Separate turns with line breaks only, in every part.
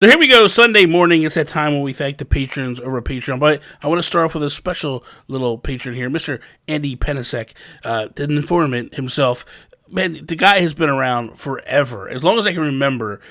So here we go, Sunday morning. It's that time when we thank the patrons over Patreon. But I want to start off with a special little patron here, Mr. Andy Penasek, the informant himself. Man, the guy has been around forever. As long as I can remember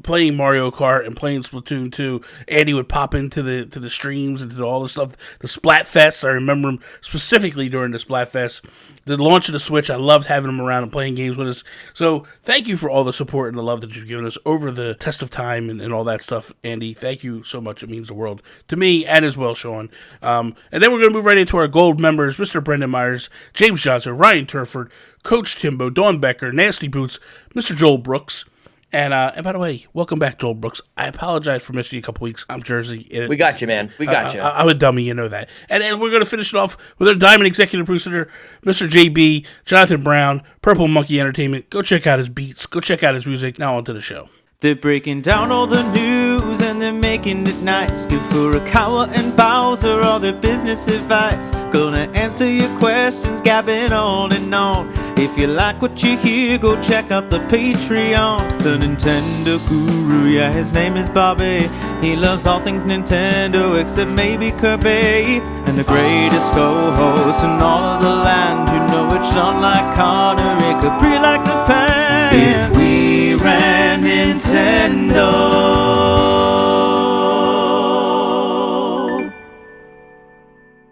playing Mario Kart and playing Splatoon 2, Andy would pop into the streams and to all the stuff. The Splatfest, I remember him specifically during the Splatfest. The launch of the Switch, I loved having him around and playing games with us. So thank you for all the support and the love that you've given us over the test of time and all that stuff, Andy. Thank you so much. It means the world to me and as well, Sean. And then we're going to move right into our gold members, Mr. Brendan Myers, James Johnson, Ryan Turford, Coach Timbo, Dawn Becker, Nasty Boots, Mr. Joel Brooks, and by the way, welcome back, Joel Brooks. I apologize for missing you a couple weeks. I'm Jersey.
We got you, man. We got you.
I'm a dummy, you know that. And then we're going to finish it off with our Diamond Executive Producer, Mr. JB, Jonathan Brown, Purple Monkey Entertainment. Go check out his beats. Go check out his music. Now on to the show.
They're breaking down all the news and they're making it nice. Good for a Kawa and Bowser, all their business advice. Gonna answer your questions, gabbing on and on. If you like what you hear, go check out the Patreon. The Nintendo Guru, yeah, his name is Bobby. He loves all things Nintendo except maybe Kirby. And the greatest co-host in all of the land. You know it's Sean like Connor, it could be like the pants. If we ran Nintendo.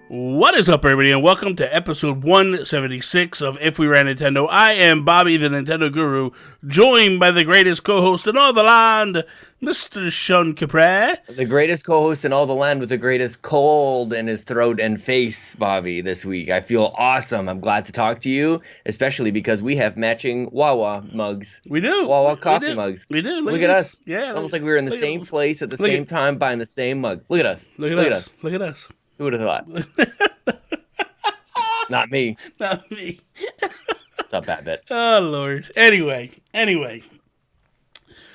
What is up, everybody, and welcome to episode 176 of If We Ran Nintendo. I am Bobby, the Nintendo Guru, joined by the greatest co-host in all the land, Mr. Sean Capra.
The greatest co-host in all the land with the greatest cold in his throat and face, Bobby, this week. I feel awesome. I'm glad to talk to you, especially because we have matching Wawa mugs.
We do.
Wawa coffee mugs.
We do.
Look at us.
Yeah.
Almost like we were in the same place at the same time buying the same mug. Look at us.
Look at us. Look at us.
Who would have thought? Not me.
Not me.
It's not bad bit.
Oh, Lord. Anyway.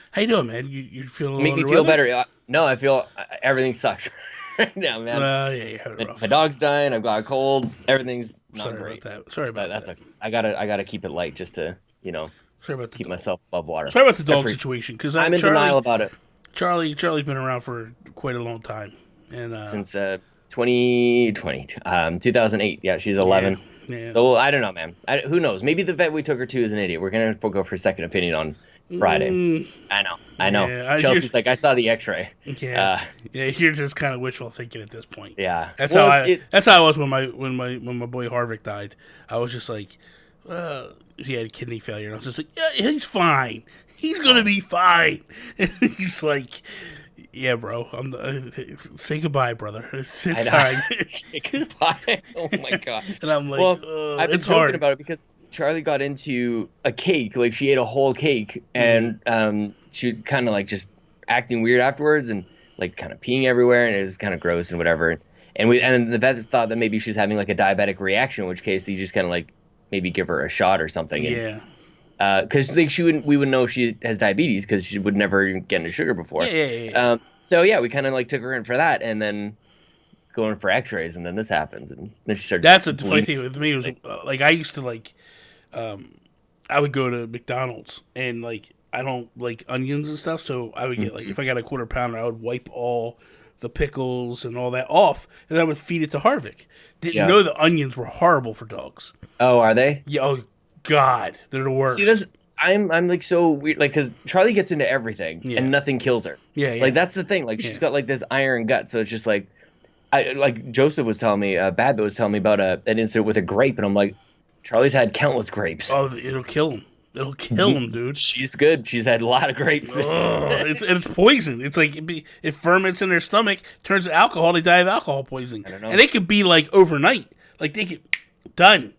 How you doing, man? You feeling a little
Make me feel better. No, I feel everything sucks right now, man.
Yeah, you're having it rough.
My dog's dying. I've got a cold. Everything's not
Sorry
great.
about that. Sorry about
But that's
that.
okay. I gotta keep it light just to,
Sorry about the
keep
dog.
myself above water.
Sorry about the dog situation, because
I'm in denial about it
Charlie's been around for quite a long time, and
since 2008. Yeah, she's 11.
Yeah.
So I don't know, man. Who knows? Maybe the vet we took her to is an idiot. We're gonna go for a second opinion on Friday. I know.
Yeah,
Chelsea's like, I saw the X-ray.
Yeah, you're just kind of wishful thinking at this point.
Yeah,
That's how I was when my boy Harvick died. I was just like, he had kidney failure, and I was just like, yeah, he's fine. He's gonna be fine. And he's like, yeah, bro. Say goodbye, brother. It's fine.
Say goodbye. Oh my god.
And I'm like,
I've been
it's
joking
hard
about it because Charlie got into a cake. Like, she ate a whole cake, and she was kind of like just acting weird afterwards, and like kind of peeing everywhere, and it was kind of gross and whatever. And the vets thought that maybe she was having like a diabetic reaction, in which case you just kind of like maybe give her a shot or something.
Yeah.
Because like we would know she has diabetes because she would never even get into sugar before.
Yeah.
So yeah, we kind of like took her in for that, and then going for X-rays, and then this happens, and then she started.
That's the funny thing with me was like I used to like, I would go to McDonald's and like I don't like onions and stuff, so I would get like if I got a quarter pounder, I would wipe all the pickles and all that off, and I would feed it to Harvick. Didn't know the onions were horrible for dogs.
Oh, are they?
Yeah. Oh God, they're the worst.
See, I'm like so weird, like because Charlie gets into everything and nothing kills her.
Yeah.
Like that's the thing. Like she's got like this iron gut, so it's just like, like Joseph was telling me, Babbitt was telling me about an incident with a grape, and I'm like, Charlie's had countless grapes.
Oh, it'll kill him. It'll kill him, dude.
She's good. She's had a lot of grapes.
It's poison. It's like it ferments in their stomach, turns to alcohol. They die of alcohol poisoning.
I don't know.
And it could be like overnight. Like they could done.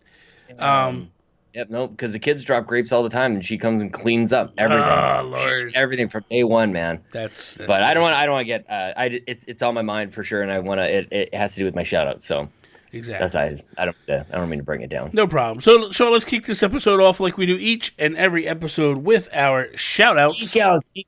Yep, no, because the kids drop grapes all the time, and she comes and cleans up everything.
Oh, Lord.
Everything from day one, man.
That's
but I don't want to get. It's on my mind for sure, and I want to. It has to do with my shout out. So
exactly.
I don't mean to bring it down.
No problem. So let's kick this episode off like we do each and every episode with our shout outs.
Geek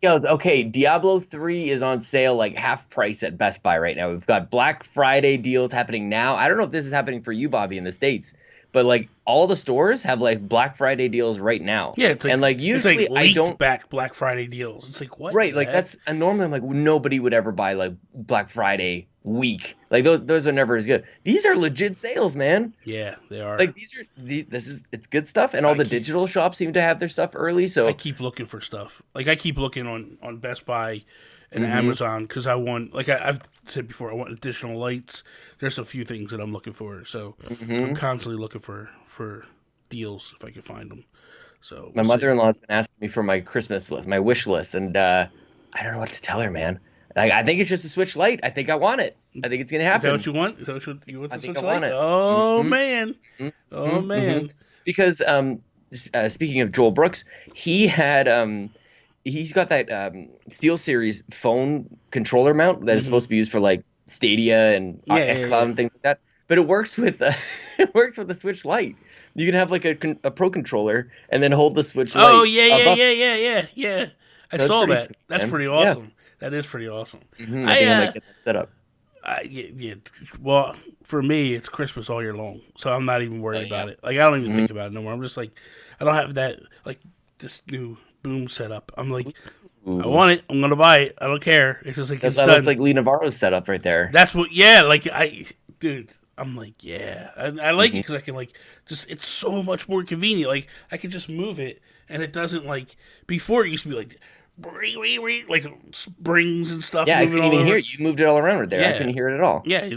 outs. Okay, Diablo 3 is on sale like half price at Best Buy right now. We've got Black Friday deals happening now. I don't know if this is happening for you, Bobby, in the States. but like all the stores have like Black Friday deals right now.
Yeah, it's like,
and like usually
it's like
I don't
back Black Friday deals. It's like what?
right,
the
like
heck?
that's and normally I'm like nobody would ever buy like Black Friday week. Like those are never as good. These are legit sales, man.
Yeah, they are.
Like it's good stuff, and all the digital shops seem to have their stuff early. So
I keep looking for stuff. Like I keep looking on Best Buy and Amazon because I want, like I've said before, I want additional lights. There's a few things that I'm looking for, so I'm constantly looking for deals if I can find them. So
my mother-in-law's been asking me for my Christmas list, my wish list, and I don't know what to tell her, man. Like I think it's just a Switch Lite. I think I want it. I think it's gonna happen.
Is that what you want? Is that what you want? The
I think
Switch
I want
Lite?
it.
Oh man! Oh man!
Because speaking of Joel Brooks, he had he's got that SteelSeries phone controller mount that is supposed to be used for like Stadia and xCloud and things like that. But it works with it works with the Switch Lite. You can have like a Pro controller and then hold the Switch Lite.
Oh yeah. I saw that.
Sick,
That's
man.
pretty awesome. Yeah. That is pretty awesome.
I think I might get that set up.
Well, for me, it's Christmas all year long, so I'm not even worried about it. Like I don't even think about it no more. I'm just like, I don't have that like this new boom setup. I'm like, I want it. I'm gonna buy it. I don't care. It's just like
that looks like Lee Navarro's setup right there.
That's what. Yeah, like dude. I'm like, yeah, I like it because I can like just. It's so much more convenient. Like I can just move it, and it doesn't like before. It used to be like springs and stuff.
Yeah, I couldn't even hear it. You moved it all around right there. I couldn't hear it at all.
Yeah,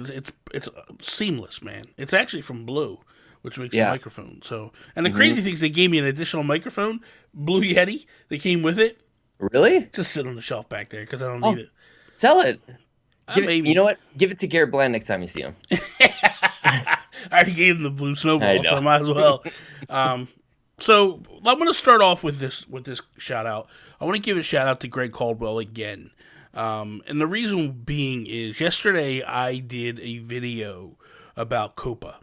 it's seamless, man. It's actually from Blue, which makes a microphone. So, and the crazy thing is they gave me an additional microphone, Blue Yeti. They came with it.
Really?
Just sit on the shelf back there because I don't need it.
Sell it.
Maybe.
You know what? Give it to Garrett Bland next time you see him.
I already gave him the blue snowball, so I might as well. So I'm going to start off with this shout out. I want to give a shout out to Greg Caldwell again. And the reason being is yesterday I did a video about COPA.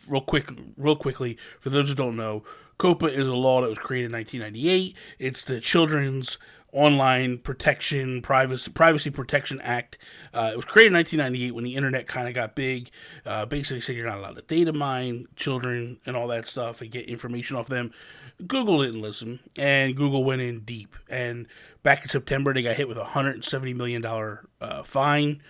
Real quickly, for those who don't know, COPA is a law that was created in 1998. It's the Children's Online Protection Privacy Protection Act. It was created in 1998 when the internet kind of got big. Basically said you're not allowed to data mine children and all that stuff and get information off them. Google didn't listen, and Google went in deep. And back in September, they got hit with a $170 million fine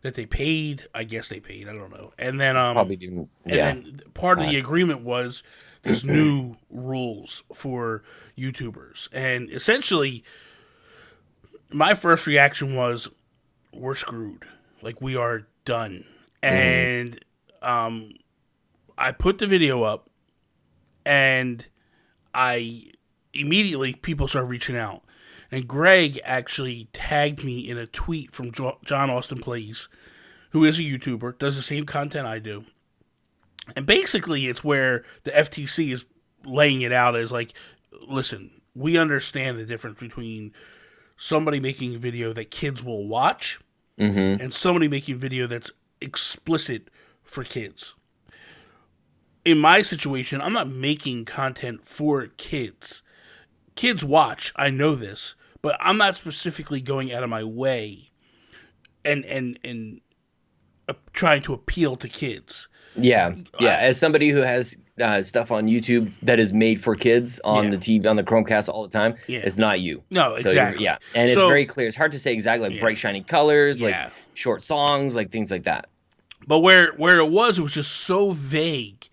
that they paid. I guess they paid. I don't know. And then
probably didn't. Yeah.
And then part of the agreement was this new rules for YouTubers, and essentially, my first reaction was, we're screwed. Like, we are done. And I put the video up, and people started reaching out. And Greg actually tagged me in a tweet from John Austin Plays, who is a YouTuber, does the same content I do. And basically, it's where the FTC is laying it out as like, listen, we understand the difference between somebody making a video that kids will watch and somebody making a video that's explicit for kids. In my situation, I'm not making content for kids. Kids watch, I know this, but I'm not specifically going out of my way and trying to appeal to kids.
Yeah. As somebody who has stuff on YouTube that is made for kids on the TV, on the Chromecast all the time, it's not you.
No, exactly.
And it's very clear. It's hard to say exactly, like bright, shiny colors, like short songs, like things like that.
But where it was just so vague.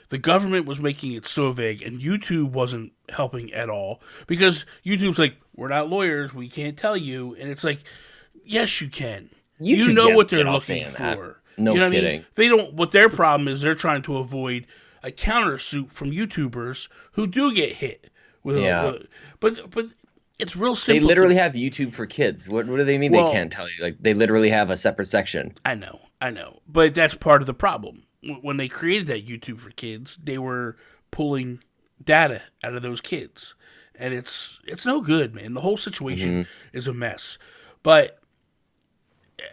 The government was making it so vague, and YouTube wasn't helping at all. Because YouTube's like, we're not lawyers, we can't tell you. And it's like, yes, you can. You know what they're looking for.
No
kidding.
I mean?
They don't. What their problem is, they're trying to avoid a countersuit from YouTubers who do get hit with. But it's real simple.
They literally have YouTube for kids. What do they mean? They can't tell you? Like they literally have a separate section.
I know. But that's part of the problem. When they created that YouTube for kids, they were pulling data out of those kids, and it's no good, man. The whole situation is a mess. But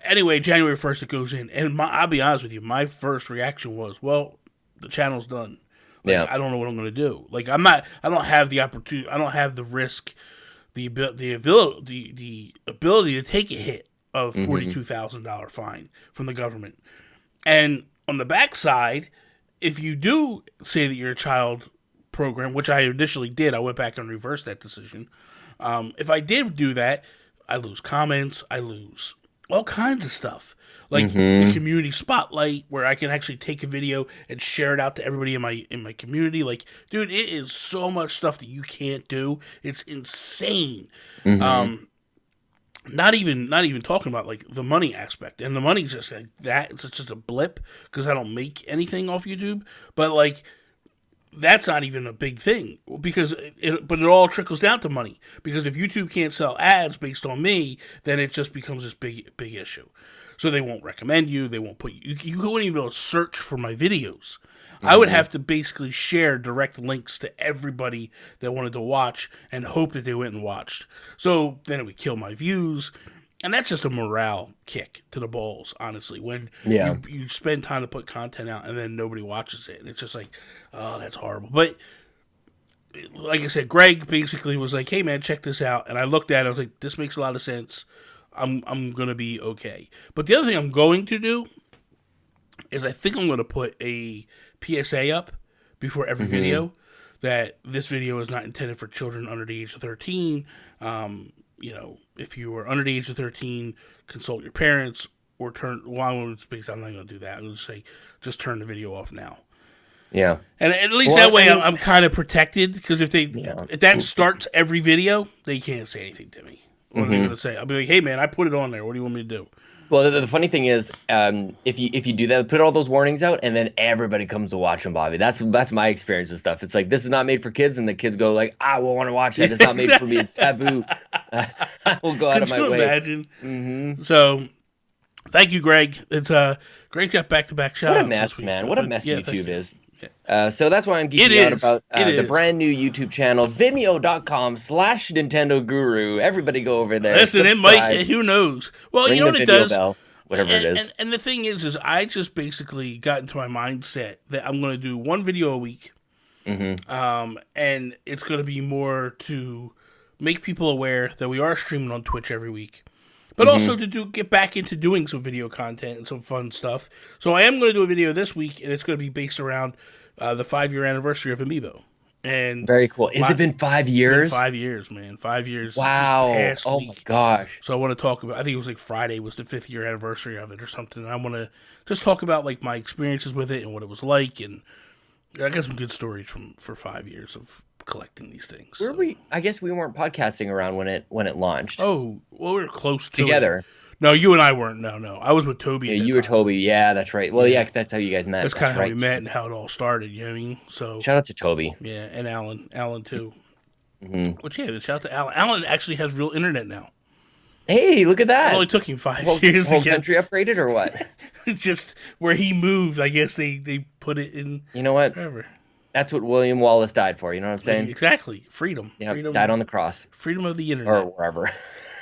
anyway, January 1st it goes in, and I'll be honest with you, my first reaction was, well, the channel's done. Like, I don't know what I'm going to do. Like I don't have the opportunity. I don't have the risk, the ability to take a hit of $42,000 fine from the government. And on the backside, if you do say that you're a child program, which I initially did, I went back and reversed that decision. If I did do that, I lose comments, I lose all kinds of stuff. Like the community spotlight, where I can actually take a video and share it out to everybody in my community. Like, dude, it is so much stuff that you can't do. It's insane. Not even talking about like the money aspect, and the money's just like that. It's just a blip because I don't make anything off YouTube. But like, that's not even a big thing because it all trickles down to money. Because if YouTube can't sell ads based on me, then it just becomes this big issue. So they won't recommend you. They won't put you. You wouldn't even be able to search for my videos. I would have to basically share direct links to everybody that wanted to watch and hope that they went and watched. So then it would kill my views. And that's just a morale kick to the balls, honestly. When you spend time to put content out and then nobody watches it. And it's just like, oh, that's horrible. But like I said, Greg basically was like, hey, man, check this out. And I looked at it. I was like, this makes a lot of sense. I'm going to be okay. But the other thing I'm going to do is I think I'm going to put a PSA up before every video that this video is not intended for children under the age of 13. If you are under the age of 13, consult your parents or turn. Well, I'm not going to do that. I'm going to say just turn the video off now.
Yeah,
and at least that way I'm kind of protected because if that starts every video, they can't say anything to me. What are they going to say? I'll be like, hey man, I put it on there. What do you want me to do?
Well, the funny thing is, if you do that, put all those warnings out, and then everybody comes to watch them, Bobby. That's my experience with stuff. It's like, this is not made for kids, and the kids go like, I will want to watch that. It's not made for me. It's taboo. I will go out of my way.
Imagine? So, thank you, Greg. It's Greg got back-to-back shout-outs.
What a mess, man. What a mess YouTube is. So that's why I'm geeking out about the brand new YouTube channel, Vimeo.com/Nintendo Guru. Everybody go over there.
Listen, it might. Who knows? Well, you know what it does.
Bell, whatever it is.
And the thing is I just basically got into my mindset that I'm going to do one video a week, and it's going to be more to make people aware that we are streaming on Twitch every week. But also to get back into doing some video content and some fun stuff. So I am going to do a video this week, and it's going to be based around the 5-year anniversary of Amiibo. And
very cool. Has it been 5 years?
5 years, man. 5 years.
Wow.
Oh
my gosh.
So I want to talk about. I think it was like Friday was the 5th year anniversary of it or something. And I want to just talk about like my experiences with it and what it was like, and I got some good stories for 5 years of collecting these things.
Were we? I guess we weren't podcasting around when it launched.
Oh, well, we were close to
together.
It. No, you and I weren't. No, I was with Toby.
Yeah, you were Toby. Yeah, that's right. Well, yeah, that's how you guys met.
That's kind of how we met and how it all started. You know what I mean? So
shout out to Toby.
Yeah, and Alan too. Which shout out to Alan. Alan actually has real internet now.
Hey, look at that!
It only took him 5 years.
Whole country upgraded or what?
It's just where he moved. I guess they put it in.
You know what?
Wherever.
That's what William Wallace died for. You know what I'm saying?
Exactly. Freedom.
Yeah,
freedom.
Died on the cross.
Freedom of the internet.
Or wherever.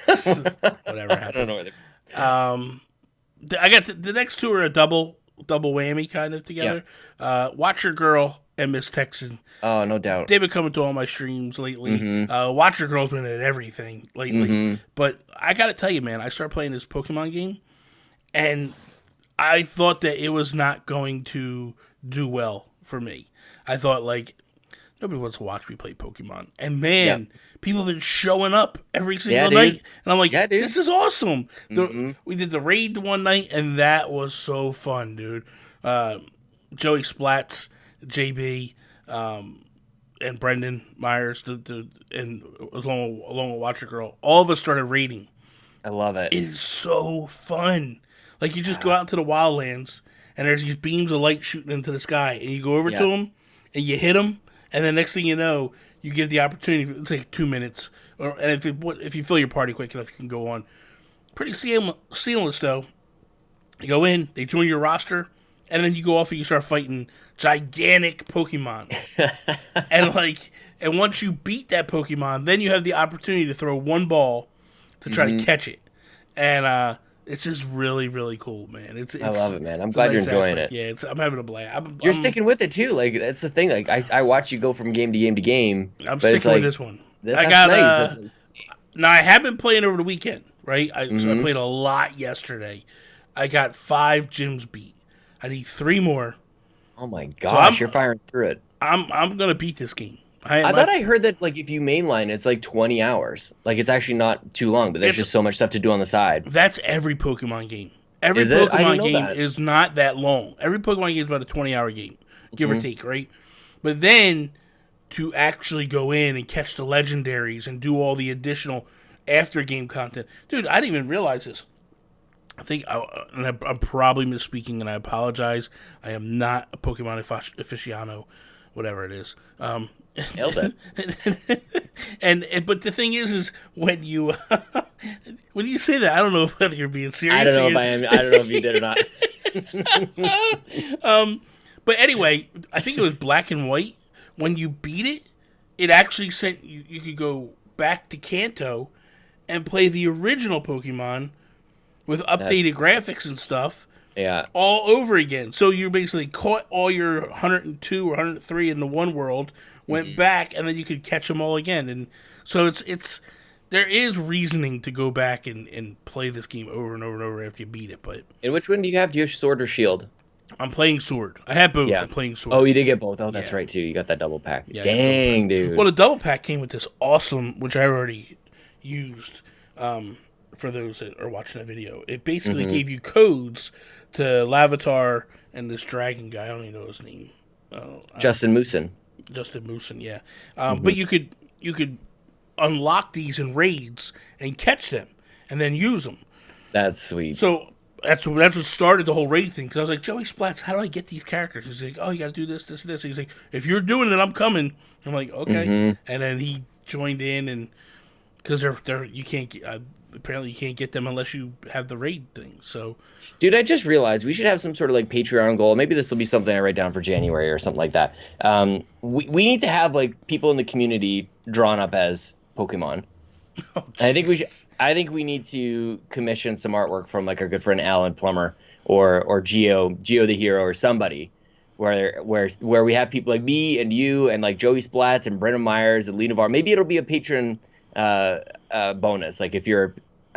Whatever happened.
I don't know where
I got the next two are a double whammy kind of together. Watch Your Girl and Miss Texan.
Oh, no doubt.
They've been coming to all my streams lately. Watch Your Girl's been at everything lately. But I got to tell you, man, I started playing this Pokemon game, and I thought that it was not going to do well for me. I thought, like, nobody wants to watch me play Pokemon. And, man, people have been showing up every single night. And I'm like, this is awesome. We did the raid one night, and that was so fun, dude. Joey Splats, JB, and Brendan Myers, and along with Watch Your Girl, all of us started raiding.
I love it.
It is so fun. Like, you just go out into the wildlands, and there's these beams of light shooting into the sky, and you go over to them, and you hit them, and then next thing you know, you give the opportunity. It's like 2 minutes, and if you fill your party quick enough, you can go on. Pretty seamless though. You go in, they join your roster, and then you go off and you start fighting gigantic Pokemon. and once you beat that Pokemon, then you have the opportunity to throw one ball to try to catch it, and it's just really, really cool, man. I
love it, man. I'm glad you're enjoying it.
Yeah, I'm having a blast.
You're sticking with it too. Like, that's the thing. Like, I watch you go from game to game to game.
I'm sticking with this one.
I got nice.
Now I have been playing over the weekend, right? So I played a lot yesterday. I got 5 gyms beat. I need 3 more,
Oh my
So
gosh, you're firing through it.
I'm gonna beat this game.
I thought I heard that like if you mainline, it's like 20 hours. Like it's actually not too long, but there's just so much stuff to do on the side.
That's every Pokemon game. Every
Is it? I
Pokemon
didn't know
game
that.
is not that long. Every Pokemon game is about a 20-hour game, give or take, right? But then to actually go in and catch the legendaries and do all the additional after game content, dude, I didn't even realize this. I think, and I'm probably misspeaking, and I apologize. I am not a Pokemon aficionado, whatever it is.
Nailed it.
But the thing is when you when you say that, I don't know whether you're being serious.
I don't know if I am. I don't know if you did or not.
But anyway, I think it was Black and White. When you beat it, it actually sent you. You could go back to Kanto and play the original Pokemon with updated graphics and stuff.
Yeah.
All over again. So you basically caught all your 102 or 103 in the one world, went back, and then you could catch them all again. And so it's there is reasoning to go back and play this game over and over and over after you beat it. But
And which one do you have? Do you have Sword or Shield?
I'm playing Sword. I have both.
Yeah.
I'm playing Sword.
Oh, you did get both. Oh, that's right too. You got that double pack.
Yeah,
Dang, dude.
Well, the double pack came with this awesome, which I already used. For those that are watching that video, it basically gave you codes to Lavatar and this dragon guy. I don't even know his name.
Justin Moosin.
Justin Moosin, yeah. But you could unlock these in raids and catch them and then use them.
That's sweet.
So that's what started the whole raid thing. Because I was like, Joey Splats, how do I get these characters? He's like, oh, you got to do this, this, and this. He's like, if you're doing it, I'm coming. I'm like, okay. And then he joined in, and because they're you can't get, apparently you can't get them unless you have the raid thing. So,
dude, I just realized we should have some sort of like Patreon goal. Maybe this will be something I write down for January or something like that. We need to have like people in the community drawn up as Pokemon.
oh,
I think we need to commission some artwork from like our good friend Alan Plummer or Geo the Hero or somebody where we have people like me and you and like Joey Splats and Brendan Myers and Lena Var. Maybe it'll be a patron bonus. Like if you're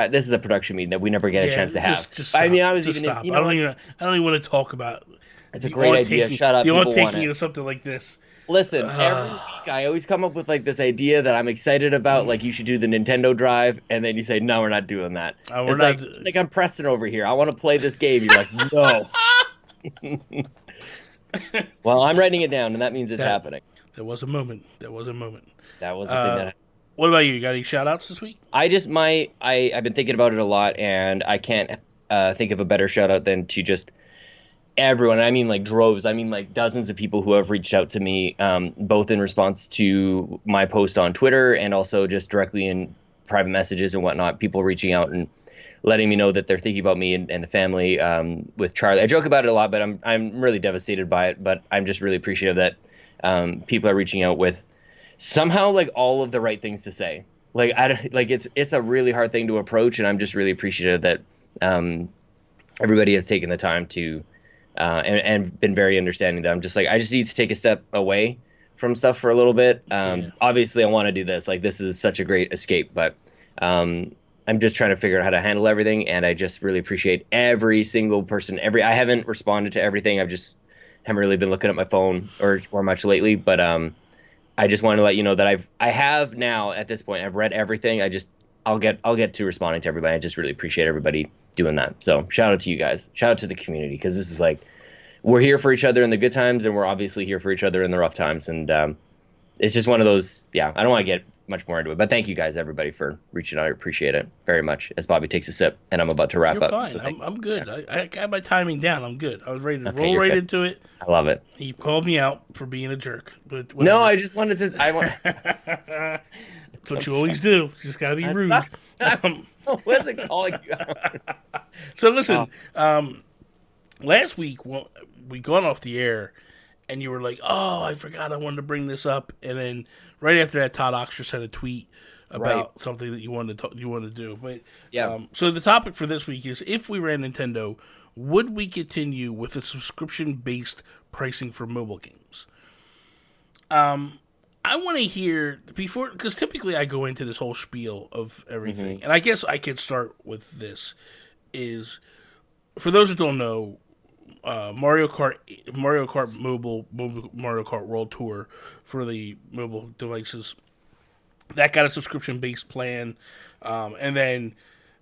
this is a production meeting that we never get a chance to have.
Just stop.
I mean, I was
just
even
stop.
you know,
I don't even want to talk about.
It's a great idea. Shut up.
You want
people want
taking
it.
it to something like this.
Listen, every week I always come up with like this idea that I'm excited about, like you should do the Nintendo Drive, and then you say, no, we're not doing that. It's like I'm Preston over here. I want to play this game. You're like, no. Well, I'm writing it down, and that means it's happening.
There was a moment. That was a thing that. What about you? You got any shout-outs this week?
I've been thinking about it a lot, and I can't think of a better shout-out than to just everyone. I mean like droves. I mean like dozens of people who have reached out to me, both in response to my post on Twitter and also just directly in private messages and whatnot. People reaching out and letting me know that they're thinking about me and the family with Charlie. I joke about it a lot, but I'm really devastated by it. But I'm just really appreciative that people are reaching out with somehow like all of the right things to say. Like it's a really hard thing to approach, and I'm just really appreciative that everybody has taken the time to. And been very understanding that I'm just like, I just need to take a step away from stuff for a little bit. Obviously I want to do this. Like, this is such a great escape, but I'm just trying to figure out how to handle everything. And I just really appreciate every single person. I haven't responded to everything. Haven't really been looking at my phone or much lately, but I just want to let you know that I have now at this point, I've read everything. I'll get to responding to everybody. I just really appreciate everybody doing that. So shout out to you guys. Shout out to the community, because this is like, we're here for each other in the good times, and we're obviously here for each other in the rough times. And it's just one of those. Yeah, I don't want to get much more into it, but thank you guys, everybody, for reaching out. I appreciate it very much. As Bobby takes a sip, and I'm about to wrap up.
Fine.
So
I'm good. Yeah. I got my timing down. I'm good. I was ready to roll right into it.
I love it.
He called me out for being a jerk, but whatever.
No, I just wanted to.
That's what you always do. You just got to be rude.
I wasn't calling you out.
So listen, last week we gone off the air, and you were like, "Oh, I forgot I wanted to bring this up," and then right after that, Todd Oxter sent a tweet about something that you wanted to do. But
yeah. So
the topic for this week is: if we ran Nintendo, would we continue with a subscription-based pricing for mobile games? I want to hear before, because typically I go into this whole spiel of everything, and I guess I could start with this. Is for those that don't know, Mario Kart mobile Mario Kart World Tour for the mobile devices. That got a subscription-based plan, and then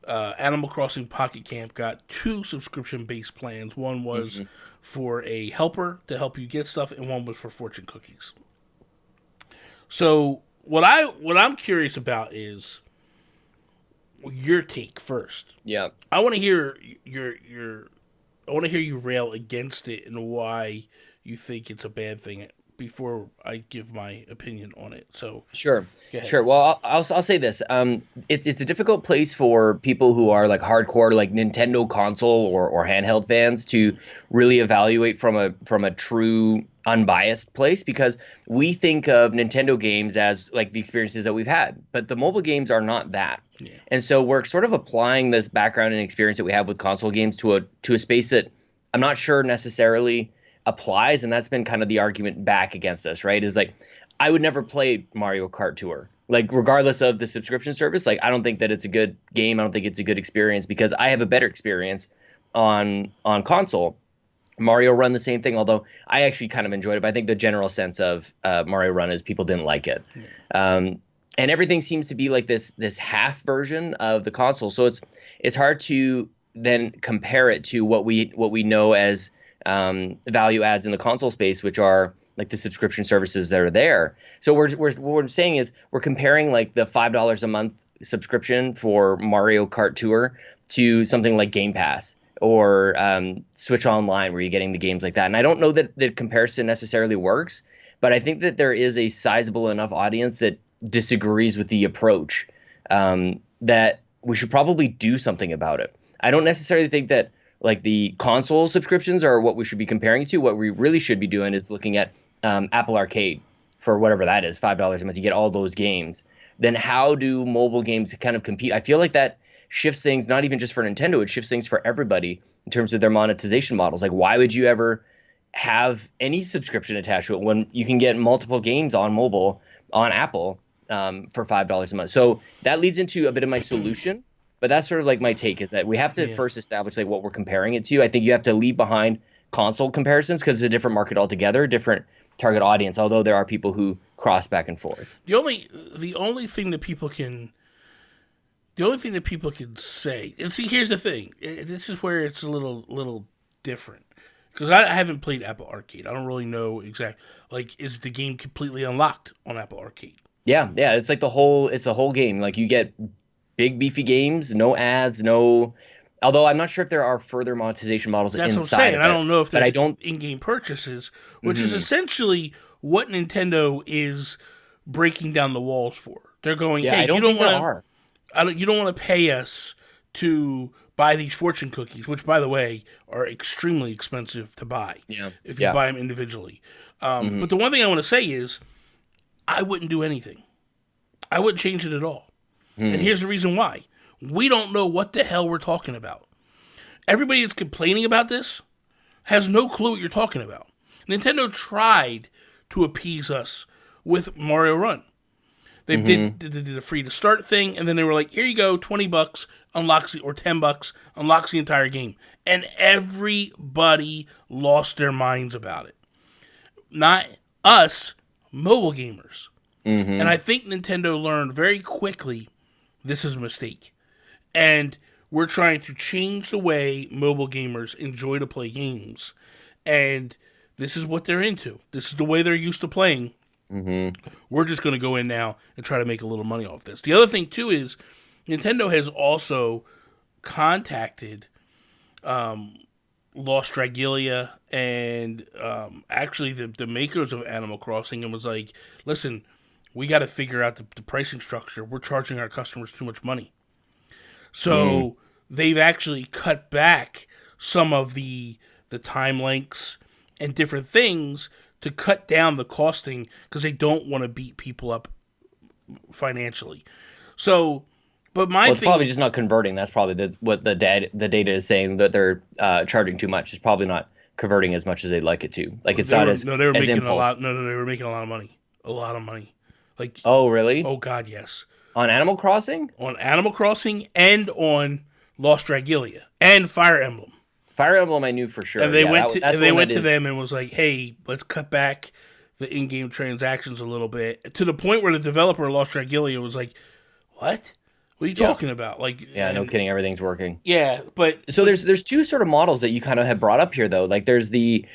Animal Crossing Pocket Camp got 2 subscription-based plans. One was for a helper to help you get stuff, and one was for fortune cookies. So what I'm curious about is your take first.
Yeah,
I want to hear I want to hear you rail against it and why you think it's a bad thing before I give my opinion on it. So
sure. Well, I'll say this. It's a difficult place for people who are like hardcore, like Nintendo console or handheld fans to really evaluate from a true unbiased place, because we think of Nintendo games as like the experiences that we've had, but the mobile games are not that. Yeah. And so we're sort of applying this background and experience that we have with console games to a space that I'm not sure necessarily applies, and that's been kind of the argument back against us, right? Is like, I would never play Mario Kart Tour, like regardless of the subscription service. Like, I don't think that it's a good game. I don't think it's a good experience because I have a better experience on console. Mario Run, the same thing, although I actually kind of enjoyed it. But I think the general sense of Mario Run is people didn't like it. Yeah. And everything seems to be like this half version of the console. So it's hard to then compare it to what we know as value adds in the console space, which are like the subscription services that are there. So what we're saying is we're comparing like the $5 a month subscription for Mario Kart Tour to something like Game Pass or Switch Online, where you're getting the games like that. And I don't know that the comparison necessarily works, but I think that there is a sizable enough audience that disagrees with the approach that we should probably do something about it. I don't necessarily think that like the console subscriptions are what we should be comparing to. What we really should be doing is looking at Apple Arcade for whatever that is, $5 a month. You get all those games. Then how do mobile games kind of compete? I feel like that shifts things, not even just for Nintendo, it shifts things for everybody in terms of their monetization models. Like, why would you ever have any subscription attached to it when you can get multiple games on mobile on Apple for $5 a month? So that leads into a bit of my solution. But that's sort of like my take, is that we have to first establish like what we're comparing it to. I think you have to leave behind console comparisons because it's a different market altogether, different target audience, although there are people who cross back and forth.
The only thing that people can say, and see, here's the thing. This is where it's a little different. Because I haven't played Apple Arcade. I don't really know exactly. Like, is the game completely unlocked on Apple Arcade?
Yeah. It's like the whole game. Like, you get big beefy games, no ads, no. Although I'm not sure if there are further monetization models
That's
inside.
That's what I'm saying. I don't know if there's
don't
in-game purchases, which is essentially what Nintendo is breaking down the walls for. They're going, hey, you don't want to pay us to buy these fortune cookies, which, by the way, are extremely expensive to buy. Yeah. If you buy them individually. But the one thing I want to say is, I wouldn't do anything. I wouldn't change it at all. And here's the reason why. We don't know what the hell we're talking about. Everybody that's complaining about this has no clue what you're talking about. Nintendo tried to appease us with Mario Run. They did the free to start thing, and then they were like, here you go, $20 unlocks or $10 unlocks the entire game. And everybody lost their minds about it. Not us, mobile gamers. And I think Nintendo learned very quickly this is a mistake. And we're trying to change the way mobile gamers enjoy to play games. And this is what they're into. This is the way they're used to playing. We're just going to go in now and try to make a little money off this. The other thing, too, is Nintendo has also contacted Lost Dragilia and actually the makers of Animal Crossing and was like, listen, we got to figure out the pricing structure. We're charging our customers too much money. So they've actually cut back some of the time lengths and different things to cut down the costing because they don't want to beat people up financially. So, but
it's probably just not converting. That's probably what the data is saying, that they're charging too much. It's probably not converting as much as they'd like it to. Like, it's not as
they were making
impulse.
a lot. No, they were making a lot of money. A lot of money. Like,
oh, really?
Oh, God, yes.
On Animal Crossing?
On Animal Crossing and on Lost Dragilia and Fire Emblem.
Fire Emblem I knew for sure.
And they
Yeah,
went
that's
to
the one that
them and was like, "Hey, let's cut back the in-game transactions a little bit," to the point where the developer Lost Dragilia was like, "What? What are you talking about?" Like,
yeah, no kidding, everything's working.
Yeah, but
So there's two sort of models that you kind of have brought up here though. Like there's the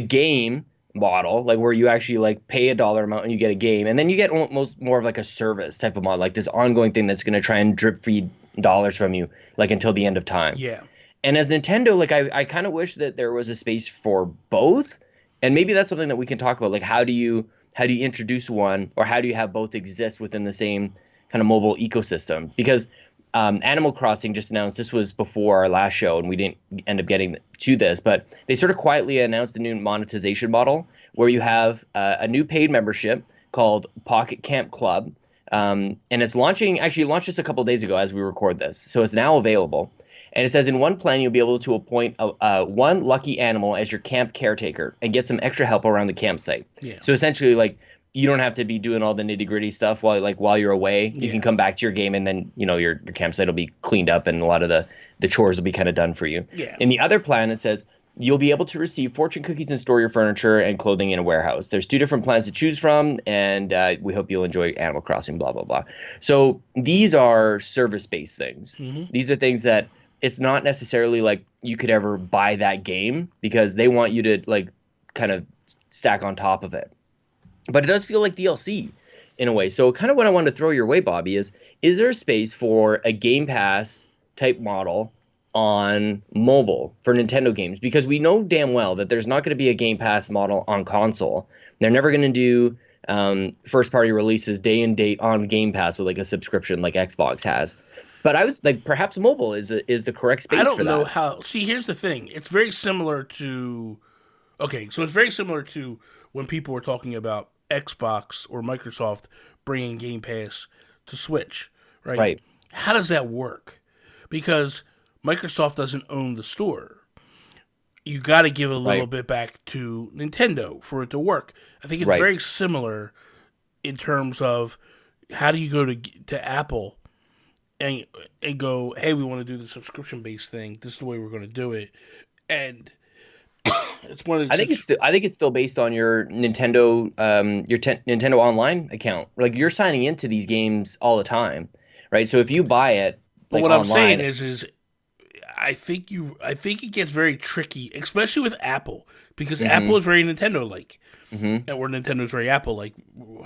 game model, like where you actually like pay a dollar amount and you get a game, and then you get almost more of like a service type of model, like this ongoing thing that's going to try and drip feed dollars from you like until the end of time.
Yeah.
And as Nintendo, like I kind of wish that there was a space for both, and maybe that's something that we can talk about. Like how do you introduce one, or how do you have both exist within the same kind of mobile ecosystem? Because Animal Crossing just announced, this was before our last show, and we didn't end up getting to this, but they sort of quietly announced a new monetization model where you have a new paid membership called Pocket Camp Club, and it's actually launched just a couple of days ago as we record this, so it's now available. And it says in one plan, you'll be able to appoint one lucky animal as your camp caretaker and get some extra help around the campsite. Yeah. So essentially, like, you don't have to be doing all the nitty gritty stuff while you're away. You can come back to your game, and then your campsite will be cleaned up, and a lot of the chores will be kind of done for you. Yeah. In the other plan, it says you'll be able to receive fortune cookies and store your furniture and clothing in a warehouse. There's 2 different plans to choose from, and we hope you'll enjoy Animal Crossing. Blah blah blah. So these are service-based things. Mm-hmm. These are things that it's not necessarily like you could ever buy that game, because they want you to like kind of stack on top of it. But it does feel like DLC in a way. So kind of what I wanted to throw your way, Bobby, is there a space for a Game Pass type model on mobile for Nintendo games? Because we know damn well that there's not going to be a Game Pass model on console. They're never going to do first party releases day and date on Game Pass with like a subscription like Xbox has. But I was like, perhaps mobile is the correct space for that.
I don't know how. See, here's the thing. It's very similar to. Okay, so it's very similar to when people were talking about Xbox or Microsoft bringing Game Pass to Switch, right?
Right.
How does that work? Because Microsoft doesn't own the store. You got to give a little bit back to Nintendo for it to work. I think it's very similar in terms of how do you go to Apple and go, hey, we want to do the subscription-based thing. This is the way we're going to do it. And it's one of the
I think it's still based on your Nintendo Nintendo Online account. Like, you're signing into these games all the time, right? So if you buy it,
but what online, I'm saying is I think it gets very tricky, especially with Apple, because Apple is very Nintendo-like, and where Nintendo's very Apple-like,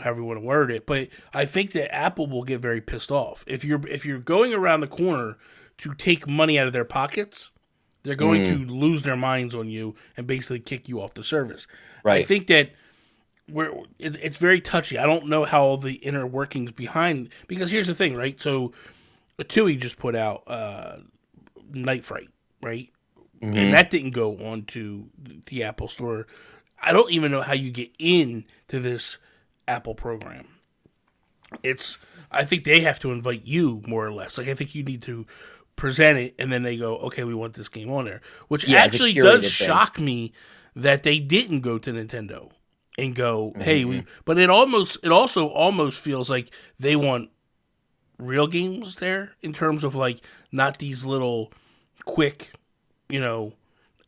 however you want to word it. But I think that Apple will get very pissed off if you're going around the corner to take money out of their pockets. They're going to lose their minds on you and basically kick you off the service. Right. I think that it's very touchy. I don't know how all the inner workings behind, because here's the thing, right? So Tui just put out Night Fright, right? And that didn't go on to the Apple Store. I don't even know how you get in to this Apple program. I think they have to invite you, more or less. Like, I think you need to present it, and then they go, okay, we want this game on there. Which actually does shock me that they didn't go to Nintendo and go, hey, but it also almost feels like they want real games there, in terms of like not these little quick,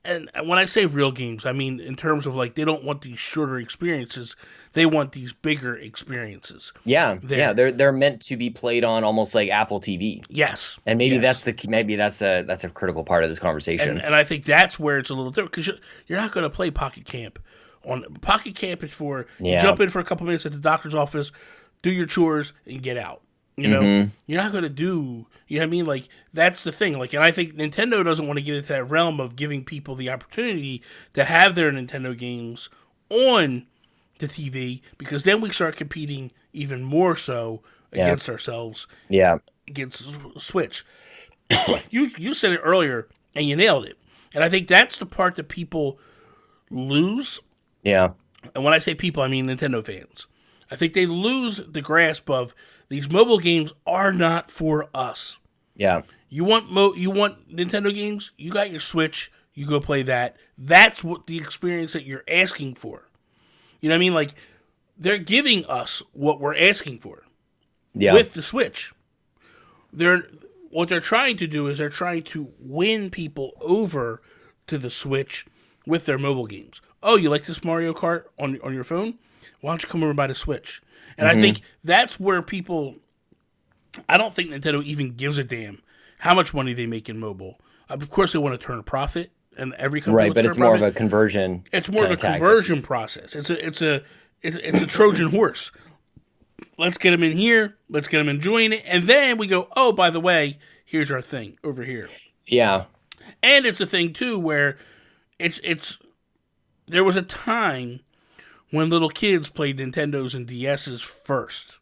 and when I say real games, I mean in terms of like they don't want these shorter experiences, they want these bigger experiences.
Yeah, they're meant to be played on almost like Apple TV.
Yes,
and maybe that's a critical part of this conversation.
And I think that's where it's a little different, because you're not going to play Pocket Camp. Pocket Camp is for you jump in for a couple minutes at the doctor's office, do your chores, and get out. You're not going to do, you know what I mean? Like, that's the thing. Like, and I think Nintendo doesn't want to get into that realm of giving people the opportunity to have their Nintendo games on the TV, because then we start competing even more so against ourselves. Yeah. Against Switch. You said it earlier, and you nailed it. And I think that's the part that people lose. Yeah. And when I say people, I mean Nintendo fans. I think they lose the grasp of these mobile games are not for us. Yeah. You want Nintendo games? You got your Switch. You go play that. That's what the experience that you're asking for. You know what I mean? Like, they're giving us what we're asking for. Yeah. With the Switch. what they're trying to do is they're trying to win people over to the Switch with their mobile games. Oh, you like this Mario Kart on your phone? Why don't you come over and buy the Switch? And I think that's where people... I don't think Nintendo even gives a damn how much money they make in mobile. Of course, they want to turn a profit, and every company
right, but it's more of a conversion.
It's more of a conversion process. It's a Trojan horse. Let's get them in here. Let's get them enjoying it, and then we go. Oh, by the way, here's our thing over here.
Yeah,
and it's a thing too where it's. There was a time when little kids played Nintendos and DSs first.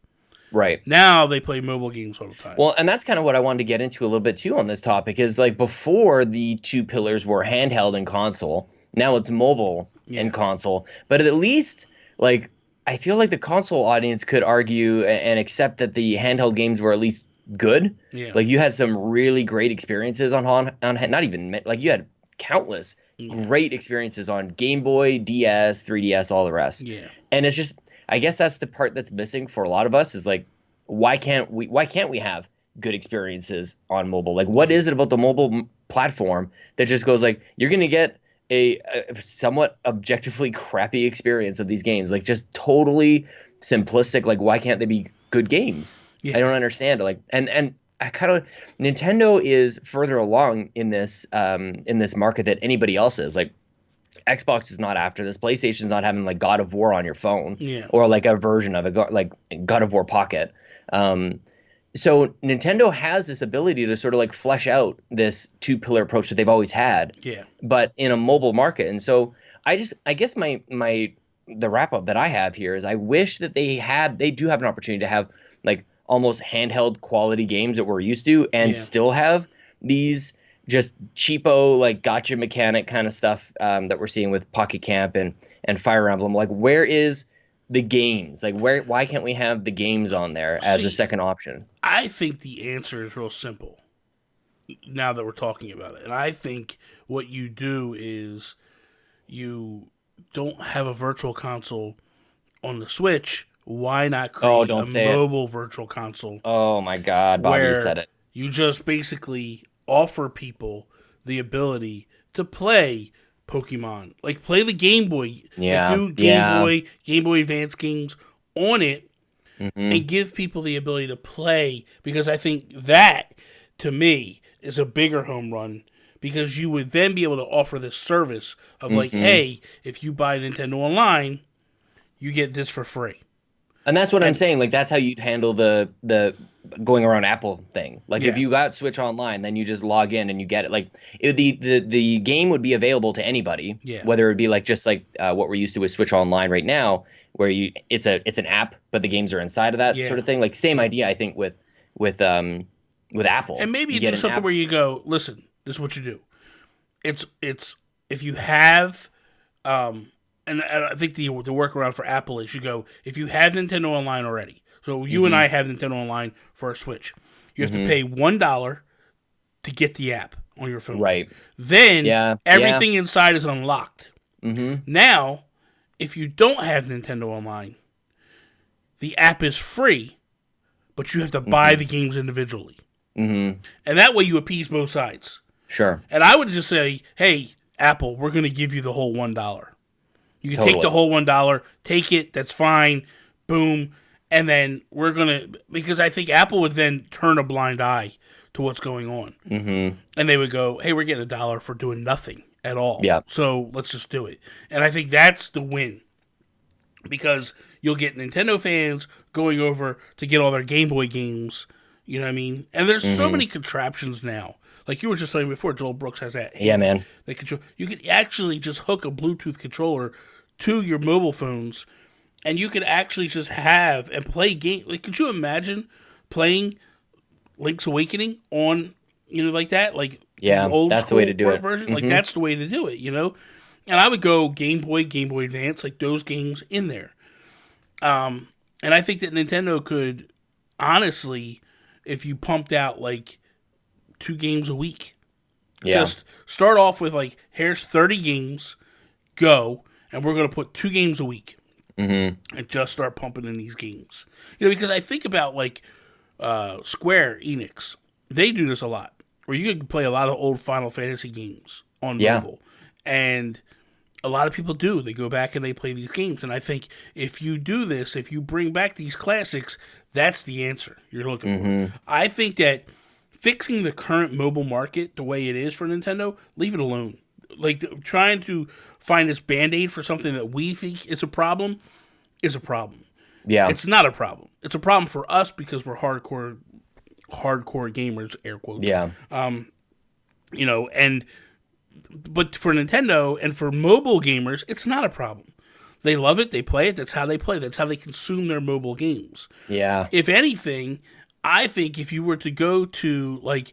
Right.
Now they play mobile games all the time.
Well, and that's kind of what I wanted to get into a little bit too on this topic is like before the two pillars were handheld and console, now it's mobile and console. But at least like I feel like the console audience could argue and accept that the handheld games were at least good.
Yeah.
Like you had some really great experiences on not even like you had countless great experiences on Game Boy, DS, 3DS, all the rest.
Yeah.
And it's just I guess that's the part that's missing for a lot of us is like, why can't we have good experiences on mobile? Like, what is it about the mobile platform that just goes like, you're going to get a somewhat objectively crappy experience of these games? Like, just totally simplistic. Like, why can't they be good games? Yeah. I don't understand. Like, and I kind of Nintendo is further along in this market than anybody else is. Like, Xbox is not after this. PlayStation's not having like God of War on your phone, or like a version of it, like God of War Pocket. So Nintendo has this ability to sort of like flesh out this two-pillar approach that they've always had, but in a mobile market. And so I guess the wrap up that I have here is I wish that they do have an opportunity to have like almost handheld quality games that we're used to, and still have these just cheapo, like gotcha mechanic kind of stuff that we're seeing with Pocket Camp and Fire Emblem. Like, where is the games? Like, why can't we have the games on there as a second option?
I think the answer is real simple now that we're talking about it. And I think what you do is you don't have a virtual console on the Switch. Why not create a mobile virtual console?
Oh, my God. Bobby said it.
You just basically offer people the ability to play Pokemon, like play the Game Boy, do Game Boy Advance games on it, and give people the ability to play. Because I think that, to me, is a bigger home run. Because you would then be able to offer this service of like, hey, if you buy Nintendo Online, you get this for free.
And that's what I'm saying. Like, that's how you'd handle the going around Apple thing. Like, if you got Switch Online, then you just log in and you get it. Like, the game would be available to anybody. Whether it would be like just like what we're used to with Switch Online right now, where it's an app, but the games are inside of that sort of thing. Like, same idea, I think, with Apple.
And maybe you do something where you go, listen, this is what you do. It's if you have and I think the workaround for Apple is you go, if you have Nintendo Online already, so you and I have Nintendo Online for our Switch, you have to pay $1 to get the app on your phone.
Right.
Then everything inside is unlocked. Now, if you don't have Nintendo Online, the app is free, but you have to buy the games individually. And that way you appease both sides.
Sure.
And I would just say, hey, Apple, we're going to give you the whole $1. You can take the whole $1, take it, that's fine, boom, and then we're going to, because I think Apple would then turn a blind eye to what's going on. And they would go, hey, we're getting $1 for doing nothing at all. So let's just do it. And I think that's the win. Because you'll get Nintendo fans going over to get all their Game Boy games, you know what I mean? And there's so many contraptions now. Like you were just saying before, Joel Brooks has that.
Yeah, man.
That control. You could actually just hook a Bluetooth controller to your mobile phones, and you could actually just have and play games. Like, could you imagine playing Link's Awakening on, like that? Like,
the old that's the way to do it.
Version? Like, that's the way to do it, And I would go Game Boy Advance, like those games in there. And I think that Nintendo could, honestly, if you pumped out, like, 2 games a week. Just start off with, like, here's 30 games, go, and we're going to put 2 games a week. And just start pumping in these games. Because I think about, like, Square Enix. they do this a lot, where you can play a lot of old Final Fantasy games on mobile, and a lot of people do. They go back and they play these games, and I think if you do this, if you bring back these classics, that's the answer you're looking for. I think that fixing the current mobile market the way it is for Nintendo, leave it alone. Like, trying to find this Band-Aid for something that we think is a problem is a problem.
Yeah.
It's not a problem. It's a problem for us because we're hardcore gamers, air quotes.
Yeah.
But for Nintendo and for mobile gamers, it's not a problem. They love it. They play it. That's how they play. That's how they consume their mobile games.
Yeah.
If anything, I think if you were to go to like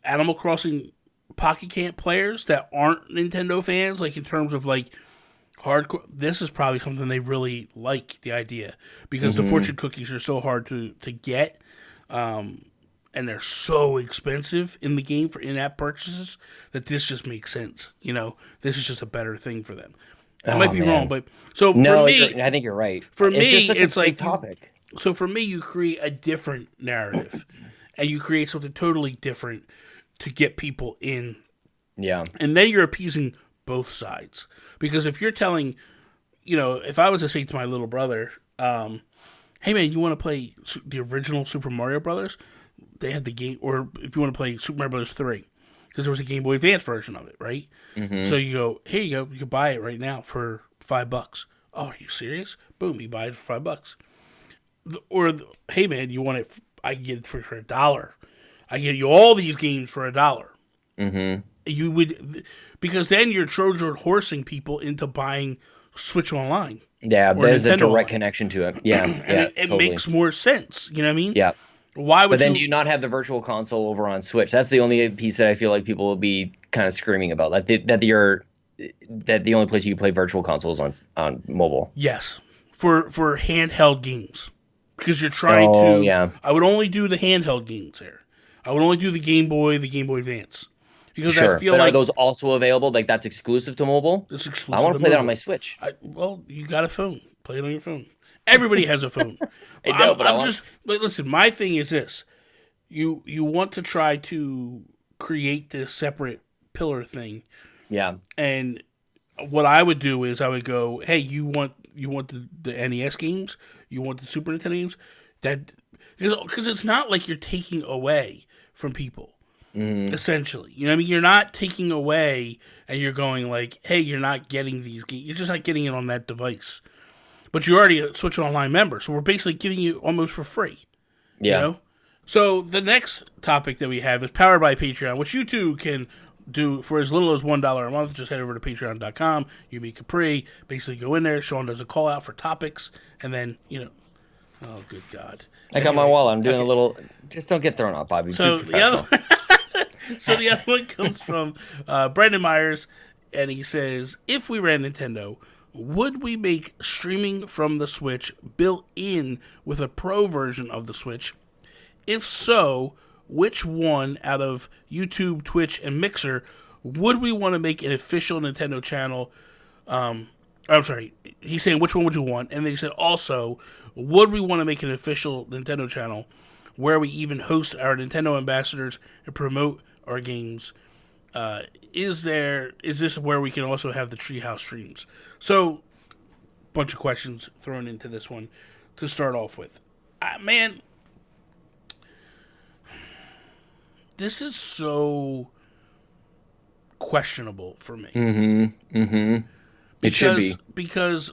Animal Crossing Pocket Camp players that aren't Nintendo fans, like in terms of like hardcore, this is probably something they really like, the idea, because the fortune cookies are so hard to get. And they're so expensive in the game for in-app purchases that this just makes sense. This is just a better thing for them. I might be wrong, but so for me,
I think you're right.
For me,
just such
it's
a big
like
topic.
So for me, you create a different narrative, and you create something totally different to get people in. Yeah, and then you're appeasing both sides, because if you're telling, if I was to say to my little brother, "Hey man, you want to play the original Super Mario Brothers?" They had the game, or if you want to play Super Mario Bros. 3, because there was a Game Boy Advance version of it, right? So you go, here you go, you can buy it right now for $5. Oh, are you serious? Boom, you buy it for $5. Or, hey man, you want it? I can get it for $1. I get you all these games for $1. You would, because then you're Trojan horsing people into buying Switch Online.
Yeah, there's
Nintendo
a direct
Online.
Connection to it. Yeah,
and it
totally.
makes more sense. You know what I mean?
Yeah.
Why would
But then do you not have the virtual console over on Switch? That's the only piece that I feel like people will be kind of screaming about. Like that the only place you can play virtual consoles on mobile.
Yes, for handheld games, because you're trying to.
Yeah.
I would only do the handheld games there. I would only do the Game Boy Advance, because
Sure.
I feel
but
like
are those also available? Like that's exclusive to mobile?
it's exclusive.
I want to play that on my Switch.
Well, you got a phone. Play it on your phone. Everybody has a phone.
I know, but
listen. My thing is this: you want to try to create this separate pillar thing.
Yeah.
And what I would do is I would go, hey, you want the NES games? You want the Super Nintendo games? Because it's not like you're taking away from people. Essentially, you know what I mean? You're not taking away, and you're going like, hey, you're not getting these games. You're just not getting it on that device. But you're already a Switch Online member, so we're basically giving you almost for free.
Yeah.
So the next topic that we have is powered by Patreon, which you too can do for as little as $1 a month. Just head over to patreon.com. You meet Capri. Basically go in there. Sean does a call out for topics, and then, oh, good God.
I got my wallet. I'm doing a little. Just don't get thrown off, Bobby.
So the other one comes from Brandon Myers, and he says, if we ran Nintendo, would we make streaming from the Switch built in with a pro version of the Switch? If so, which one out of YouTube, Twitch, and Mixer would we want to make an official Nintendo channel? I'm sorry, he's saying which one would you want? And then he said also, would we want to make an official Nintendo channel where we even host our Nintendo ambassadors and promote our games? Is this where we can also have the Treehouse streams? So, bunch of questions thrown into this one to start off with. Man, this is so questionable for me.
It should be.
Because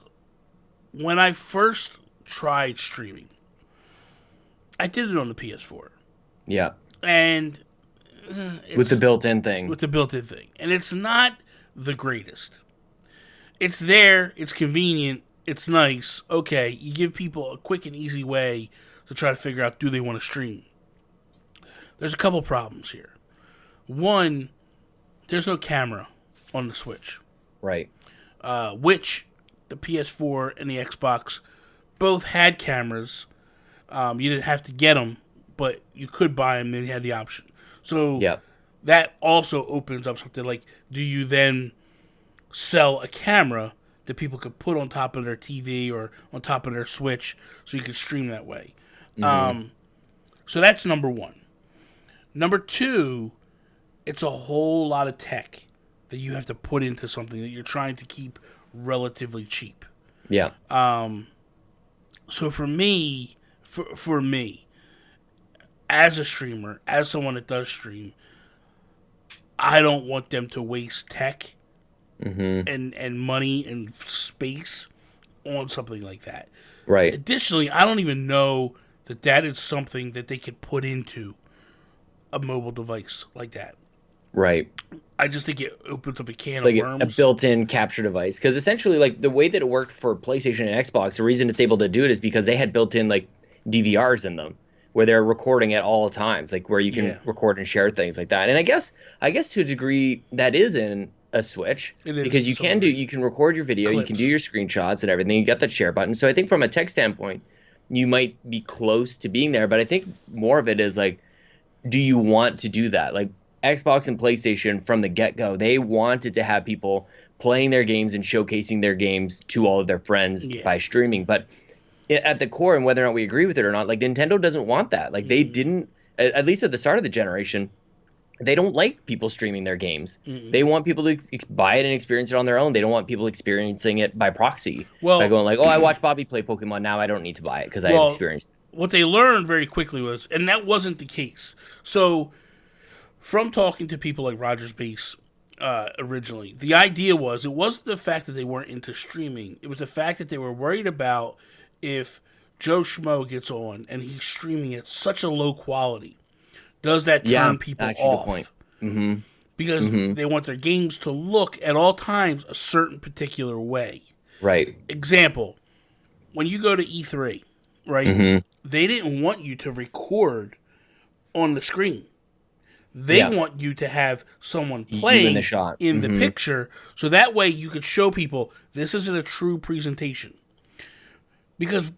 when I first tried streaming, I did it on the PS4.
Yeah.
And
with the built-in thing.
And it's not the greatest. It's there. It's convenient. It's nice. Okay, you give people a quick and easy way to try to figure out, do they want to stream? There's a couple problems here. One, there's no camera on the Switch.
Right.
Which the PS4 and the Xbox both had cameras. You didn't have to get them, but you could buy them and you had the option. So that also opens up something like, do you then sell a camera that people could put on top of their TV or on top of their Switch so you could stream that way? So that's number one. Number two, it's a whole lot of tech that you have to put into something that you're trying to keep relatively cheap.
Yeah.
So for me, as a streamer, as someone that does stream, I don't want them to waste tech and money and space on something like that.
Right.
Additionally, I don't even know that is something that they could put into a mobile device like that.
Right.
I just think it opens up a can
Like
of worms.
a built-in capture device. Because essentially, like, the way that it worked for PlayStation and Xbox, the reason it's able to do it is because they had built-in, like, DVRs in them where they're recording at all times, like where you can record and share things like that. And I guess to a degree that is in a Switch, because you can record your video, you can do your screenshots and everything. You got that share button. So I think from a tech standpoint, you might be close to being there, but I think more of it is like, do you want to do that? Like Xbox and PlayStation from the get-go, they wanted to have people playing their games and showcasing their games to all of their friends by streaming. But at the core, and whether or not we agree with it or not, like Nintendo doesn't want that. Like they didn't, at least at the start of the generation, they don't like people streaming their games. They want people to buy it and experience it on their own. They don't want people experiencing it by proxy. By going like, oh, I watched Bobby play Pokemon, now I don't need to buy it because I have experienced.
What they learned very quickly was, and that wasn't the case. So from talking to people like Rogers Base originally, the idea was, it wasn't the fact that they weren't into streaming. It was the fact that they were worried about if Joe Schmo gets on and he's streaming at such a low quality, does that turn people off? Good point. Because they want their games to look at all times a certain particular way.
Right.
Example, when you go to E3, right, they didn't want you to record on the screen. They want you to have someone playing in the picture, so that way you could show people this isn't a true presentation. Because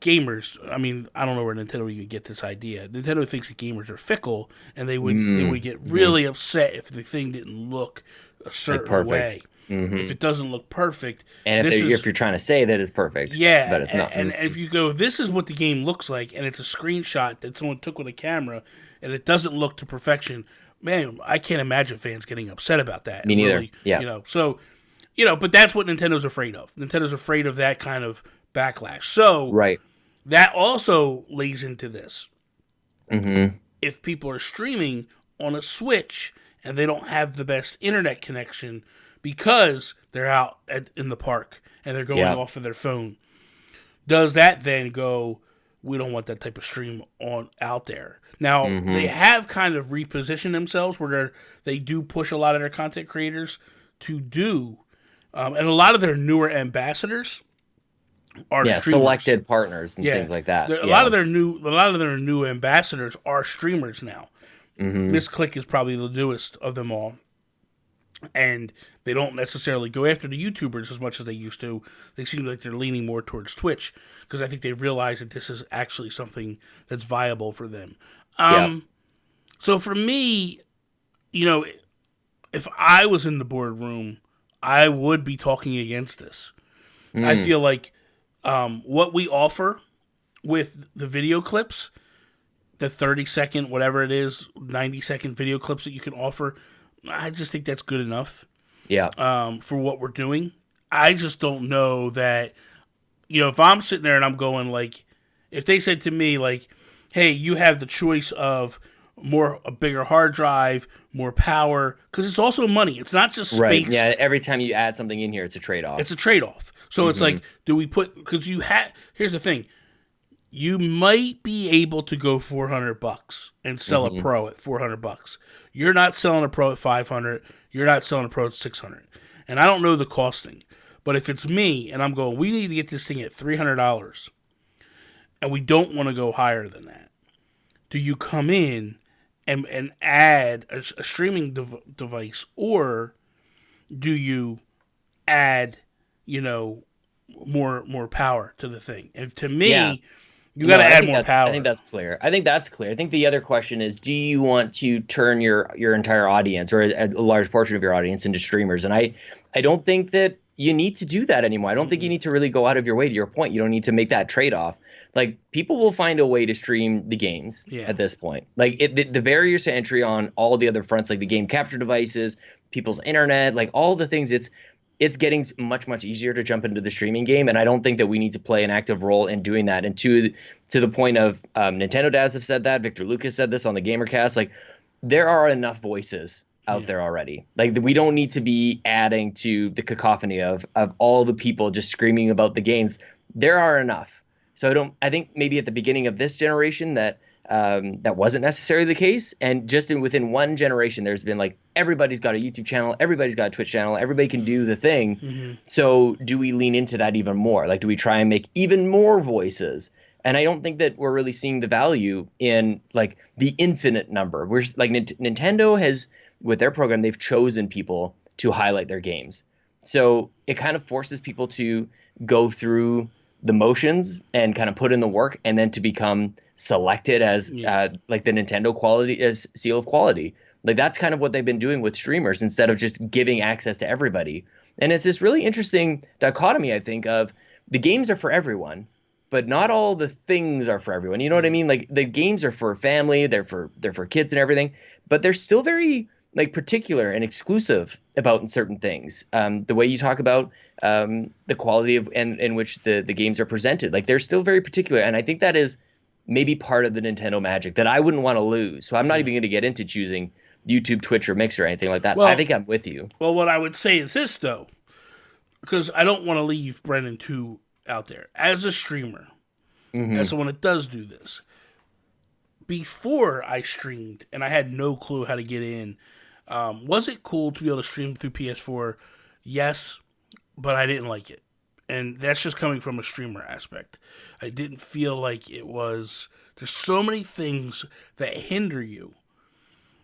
gamers, I mean, I don't know where Nintendo would get this idea. Nintendo thinks that gamers are fickle, and they would get really upset if the thing didn't look a certain way. If it doesn't look perfect,
and if you're trying to say that it's perfect, but it's not.
And if you go, this is what the game looks like, and it's a screenshot that someone took with a camera, and it doesn't look to perfection, man, I can't imagine fans getting upset about that.
Me neither.
Really, but that's what Nintendo's afraid of. Nintendo's afraid of that kind of backlash. So that also lays into this. If people are streaming on a Switch and they don't have the best internet connection because they're out in the park and they're going off of their phone, does that then go, we don't want that type of stream out there? Now, they have kind of repositioned themselves where they do push a lot of their content creators to do, and a lot of their newer ambassadors are streamers.
Selected partners and things like that.
A lot of their new ambassadors are streamers now. Miss Click is probably the newest of them all, and they don't necessarily go after the YouTubers as much as they used to. They seem like they're leaning more towards Twitch because I think they realize that this is actually something that's viable for them. So for me, if I was in the boardroom, I would be talking against this. I feel like what we offer with the video clips, the 30-second, whatever it is, 90-second video clips that you can offer, I just think that's good enough. For what we're doing. I just don't know that, if I'm sitting there and I'm going like, if they said to me like, hey, you have the choice of a bigger hard drive, more power, because it's also money. It's not just space.
Right. Yeah. Every time you add something in here, it's a trade-off.
It's a trade-off. So it's like, do we put? Because here's the thing, you might be able to go $400 and sell a Pro at $400. You're not selling a Pro at $500. You're not selling a Pro at $600. And I don't know the costing, but if it's me and I'm going, we need to get this thing at $300, and we don't want to go higher than that, do you come in and add a streaming device, or do you add, more power to the thing? And to me, you got to add more power.
I think that's clear. I think the other question is, do you want to turn your entire audience or a large portion of your audience into streamers? And I don't think that you need to do that anymore. I don't think you need to really go out of your way. To your point, you don't need to make that trade-off. Like, people will find a way to stream the games at this point. Like, the barriers to entry on all the other fronts, like the game capture devices, people's internet, like all the things, it's getting much, much easier to jump into the streaming game. And I don't think that we need to play an active role in doing that. And to the point of Nintendo dads have said that, Victor Lucas said this on the GamerCast, like, there are enough voices out there already. Like, we don't need to be adding to the cacophony of all the people just screaming about the games. There are enough. So I think maybe at the beginning of this generation that wasn't necessarily the case. And just within one generation, there's been like, everybody's got a YouTube channel, everybody's got a Twitch channel, everybody can do the thing. Mm-hmm. So do we lean into that even more? Like, do we try and make even more voices? And I don't think that we're really seeing the value in like the infinite number. We're like, Nintendo has, with their program, they've chosen people to highlight their games. So it kind of forces people to go through the motions and kind of put in the work, and then to become selected as like the Nintendo quality as seal of quality. Like, that's kind of what they've been doing with streamers instead of just giving access to everybody. And it's this really interesting dichotomy, I think, of the games are for everyone, but not all the things are for everyone. You know what I mean? Like, the games are for family, they're for kids and everything, but they're still very like particular and exclusive about certain things. The way you talk about the quality of in which the games are presented, like, they're still very particular. And I think that is maybe part of the Nintendo magic that I wouldn't want to lose. So I'm not even going to get into choosing YouTube, Twitch, or Mixer or anything like that. Well, I think I'm with you.
Well, what I would say is this, though, because I don't want to leave Brendan too out there. As a streamer, as someone that does do this, before I streamed and I had no clue how to get in, was it cool to be able to stream through PS4? Yes, but I didn't like it. And that's just coming from a streamer aspect. I didn't feel like it was... There's so many things that hinder you.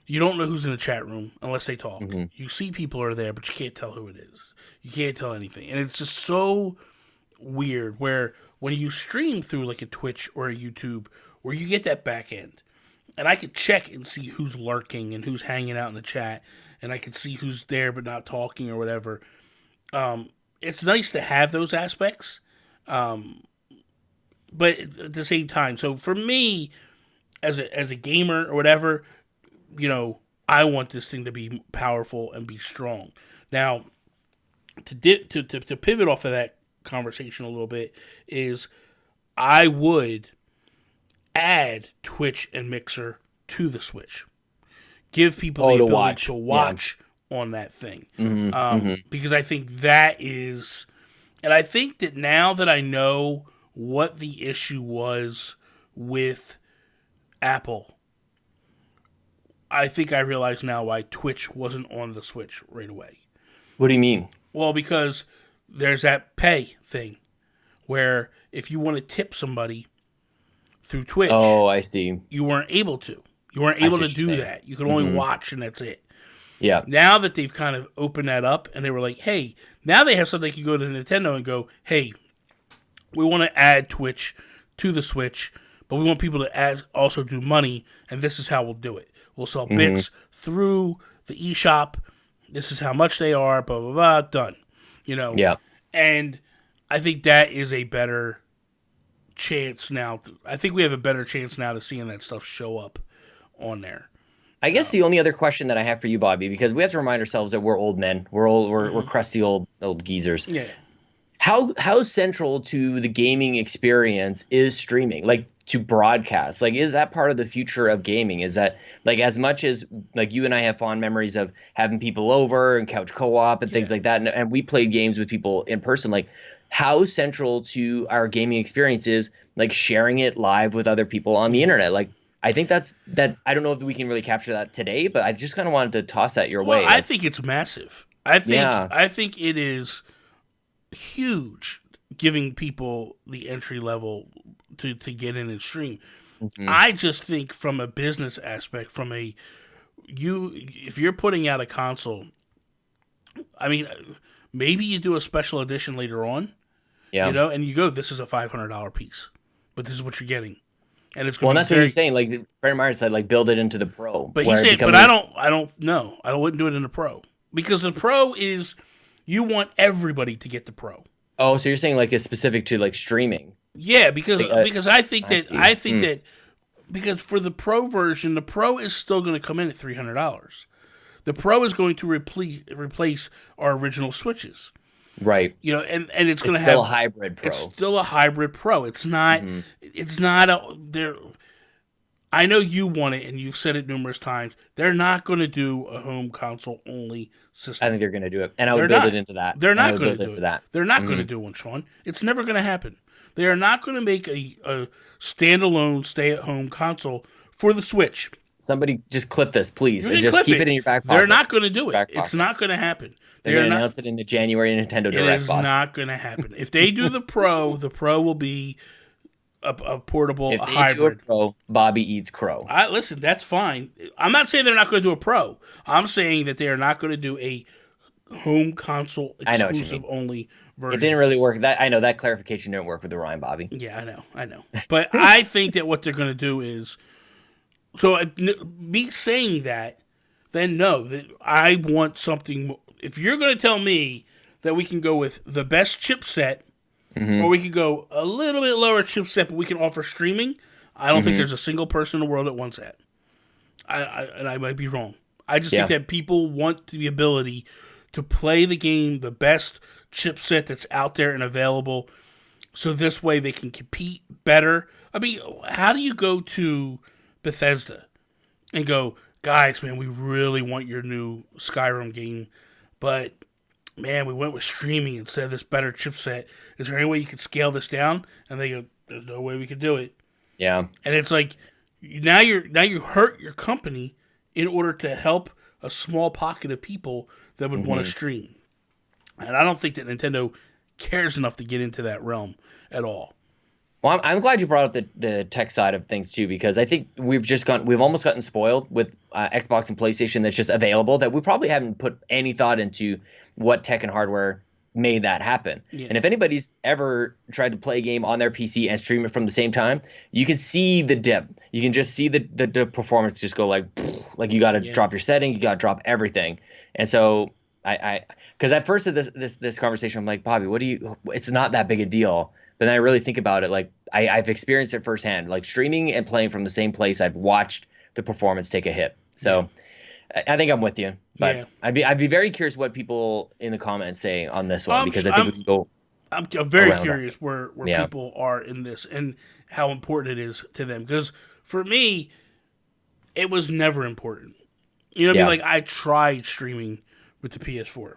You don't know who's in the chat room unless they talk. Mm-hmm. You see people are there, but you can't tell who it is. You can't tell anything. And it's just so weird where when you stream through like a Twitch or a YouTube, where you get that back end, and I could check and see who's lurking and who's hanging out in the chat, and I could see who's there but not talking or whatever. It's nice to have those aspects, but at the same time, so for me, as a gamer or whatever, you know, I want this thing to be powerful and be strong. Now, to pivot off of that conversation a little bit, is I would add Twitch and Mixer to the Switch. Give people the ability to watch on that thing. Because I think that is... And I think that now that I know what the issue was with Apple, I think I realize now why Twitch wasn't on the Switch right away.
What do you mean?
Well, because there's that pay thing where if you want to tip somebody through Twitch,
I see,
you weren't able to. You weren't able to do that. You could only watch, and that's it.
Yeah.
Now that they've kind of opened that up, and they were like, hey, now they have something you can go to Nintendo and go, hey, we want to add Twitch to the Switch, but we want people to also do money, and this is how we'll do it. We'll sell bits through the eShop. This is how much they are, blah, blah, blah, done. You know?
Yeah.
And I think that is a better chance now. I think we have a better chance now to seeing that stuff show up on there.
I guess the only other question that I have for you, Bobby, because we have to remind ourselves that we're old men. We're crusty old geezers.
Yeah.
How central to the gaming experience is streaming? Like, to broadcast? Like, is that part of the future of gaming? Is that, like, as much as, like, you and I have fond memories of having people over and couch co-op and things like that, and we played games with people in person, like, how central to our gaming experience is, like, sharing it live with other people on the internet? Like, I think that I don't know if we can really capture that today, but I just kind of wanted to toss that your way.
I think it's massive. I think it is huge, giving people the entry level to get in and stream. I just think from a business aspect, if you're putting out a console, I mean, maybe you do a special edition later on, you know, and you go, this is a $500 piece, but this is what you're getting. And it's
that's what he's saying. Like Brandon Myers said, like, build it into the Pro.
But he said, but I don't know. I wouldn't do it in the Pro, because the Pro is, You want everybody to get the Pro.
Oh, so you're saying like it's specific to like streaming?
Yeah, because I think
see.
that because for the Pro version, the Pro is still going to come in at $300. The Pro is going to replace our original Switches.
Right.
You know, and it's going to
still
have
a hybrid Pro.
It's still a hybrid Pro. It's not. It's not a. There. I know you want it, and you've said it numerous times. They're not going to do a home console only system.
I think they're going to do it, and I would build it into that.
They're not going to do it. They're not going to do one, Sean. It's never going to happen. They are not going to make a standalone stay-at-home console for the Switch.
Somebody just clip this, please, and just keep it in your back pocket.
They're not going to do it. It's not going to happen.
They're going to announce it in the January Nintendo Direct.
It is not going to happen. If they do the Pro will be a portable
if they
hybrid.
Do a Pro, Bobby eats crow.
Listen, that's fine. I'm not saying they're not going to do a Pro. I'm saying that they are not going to do a home console exclusive only version.
It didn't really work. I know that clarification didn't work with the Ryan, Bobby.
Yeah, I know. But I think that what they're going to do is, so me saying that, then no, that I want something. If you're going to tell me that we can go with the best chipset, or we could go a little bit lower chipset, but we can offer streaming, I don't think there's a single person in the world that wants that. And I might be wrong. I just think that people want the ability to play the game, the best chipset that's out there and available, so this way they can compete better. I mean, how do you go to Bethesda and go, guys, man, we really want your new Skyrim game, but man, we went with streaming instead of this better chipset. Is there any way you could scale this down? And they go, there's no way we could do it.
Yeah.
And it's like, now you hurt your company in order to help a small pocket of people that would want to stream. And I don't think that Nintendo cares enough to get into that realm at all.
Well, I'm glad you brought up the tech side of things too, because I think we've almost gotten spoiled with Xbox and PlayStation that's just available, that we probably haven't put any thought into what tech and hardware made that happen. Yeah. And if anybody's ever tried to play a game on their PC and stream it from the same time, you can see the dip. You can just see the performance just go like you got to drop your setting, you got to drop everything. And so because at first of this conversation, I'm like, Bobby, it's not that big a deal. But then I really think about it, like I've experienced it firsthand, like streaming and playing from the same place. I've watched the performance take a hit. So I think I'm with you. But I'd be very curious what people in the comments say on this one, because I think we can go.
I'm very curious where people are in this and how important it is to them. Because for me, it was never important. You know what I mean? Like, I tried streaming with the PS4,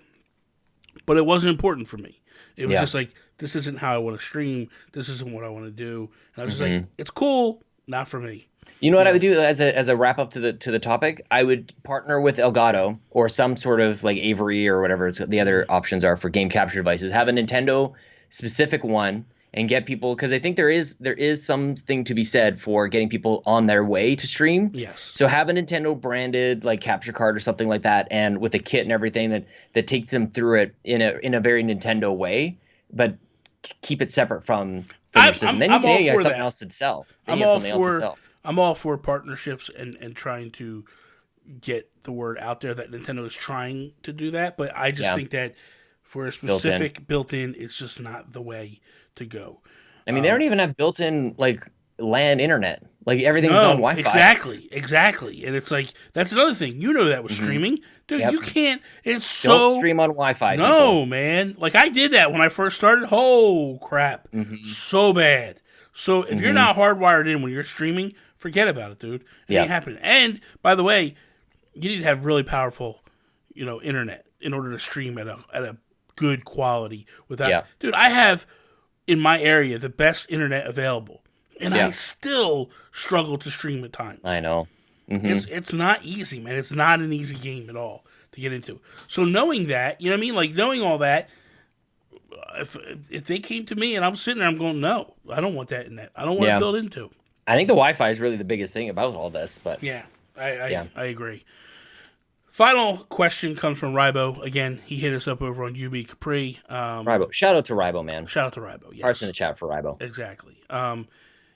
but it wasn't important for me. It was just like, this isn't how I want to stream. This isn't what I want to do. And I was just like, it's cool, not for me.
You know what I would do as a wrap up to the topic? I would partner with Elgato or some sort of like Avery or whatever the other options are for game capture devices. Have a Nintendo specific one and get people, because I think there is something to be said for getting people on their way to stream.
Yes.
So have a Nintendo branded like capture card or something like that, and with a kit and everything that takes them through it in a very Nintendo way, but keep it separate from your system. Then you have something else to sell.
I'm all for partnerships and trying to get the word out there that Nintendo is trying to do that, but I just think that for a specific built-in, it's just not the way to go.
I mean, they don't even have built-in like LAN internet. Like everything's on Wi-Fi.
Exactly. And it's like, that's another thing. You know that with streaming. Dude, you can't. It's
Don't stream on Wi-Fi.
No,
people.
Man. Like, I did that when I first started. Oh, crap. So bad. So if you're not hardwired in when you're streaming, forget about it, dude. It ain't happening. And, by the way, you need to have really powerful, internet in order to stream at a good quality without. Dude, I have in my area the best internet available, and I still struggle to stream at times.
I know.
It's not easy, man. It's not an easy game at all to get into. So knowing that, you know what I mean? Like, knowing all that, if they came to me and I'm sitting there, I'm going, no, I don't want that in that. I don't want to build into.
I think the Wi-Fi is really the biggest thing about all this. But
I agree. Final question comes from Rybo. Again, he hit us up over on UB Capri.
Rybo. Shout out to Rybo, man.
Shout out to Rybo, yes.
Hearts in the chat for Rybo.
Exactly.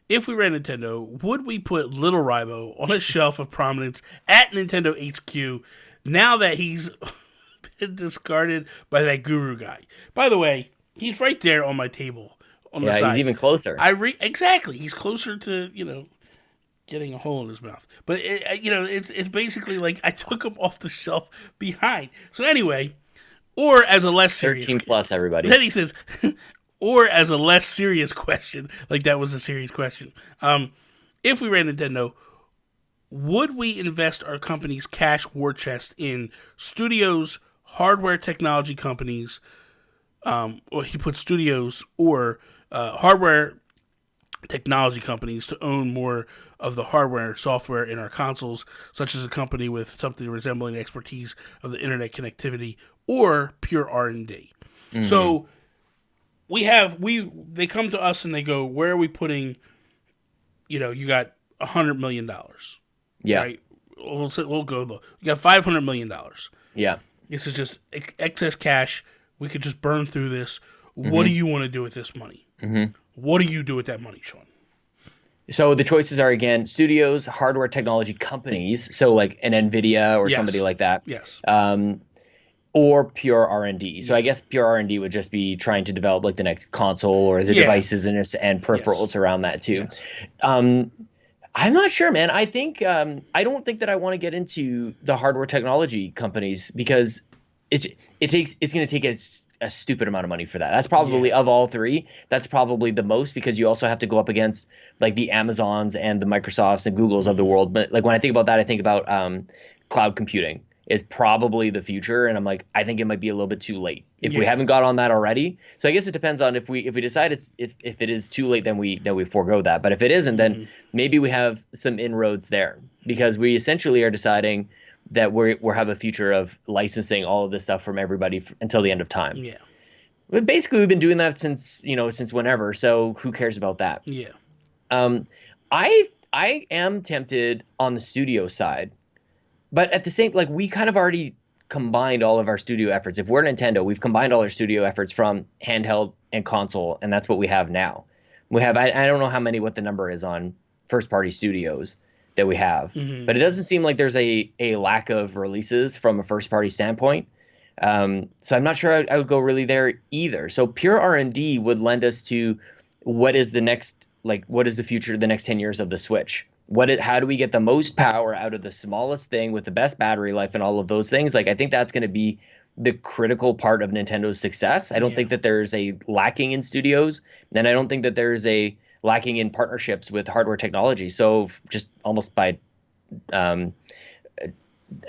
If we ran Nintendo, would we put Little Rybo on a shelf of prominence at Nintendo HQ now that he's been discarded by that guru guy. By the way, he's right there on my table on the side.
He's even closer.
Exactly. He's closer to, getting a hole in his mouth. But, it's basically like I took him off the shelf behind. So anyway, or as a less serious...
13 plus, everybody.
Then he says, or as a less serious question, like that was a serious question. If we ran Nintendo, would we invest our company's cash war chest in studios, hardware technology companies, or he put studios or hardware technology companies to own more of the hardware software in our consoles, such as a company with something resembling expertise of the internet connectivity or pure R&D. Mm-hmm. So they come to us and they go, where are we putting, you got $100 million.
Yeah.
Right? We'll go low. You got $500 million.
Yeah.
This is just excess cash. We could just burn through this. What do you want to do with this money? Mm-hmm. What do you do with that money, Sean?
So the choices are, again, studios, hardware technology companies, so like an NVIDIA or somebody like that.
Yes.
Or pure R&D. So I guess pure R&D would just be trying to develop like the next console or the devices and peripherals around that too. Yes. I'm not sure, man. I think I don't think that I want to get into the hardware technology companies because it's going to take a stupid amount of money for that. That's probably of all three. That's probably the most because you also have to go up against like the Amazons and the Microsofts and Googles of the world. But like when I think about that, I think about cloud computing is probably the future, and I'm like, I think it might be a little bit too late if we haven't got on that already. So I guess it depends on if we decide if it is too late, then we forego that. But if it isn't, then maybe we have some inroads there because we essentially are deciding that we have a future of licensing all of this stuff from everybody until the end of time.
Yeah.
But basically, we've been doing that since whenever. So who cares about that?
Yeah.
I am tempted on the studio side. But at the same, like we kind of already combined all of our studio efforts. If we're Nintendo, we've combined all our studio efforts from handheld and console, and that's what we have now. We have I don't know what the number is on first party studios that we have, but it doesn't seem like there's a lack of releases from a first party standpoint. So I'm not sure I would go really there either. So pure R&D would lend us to what is the future, the next 10 years of the Switch. How do we get the most power out of the smallest thing with the best battery life and all of those things? Like, I think that's going to be the critical part of Nintendo's success. I don't think that there's a lacking in studios, and I don't think that there's a lacking in partnerships with hardware technology. So just almost by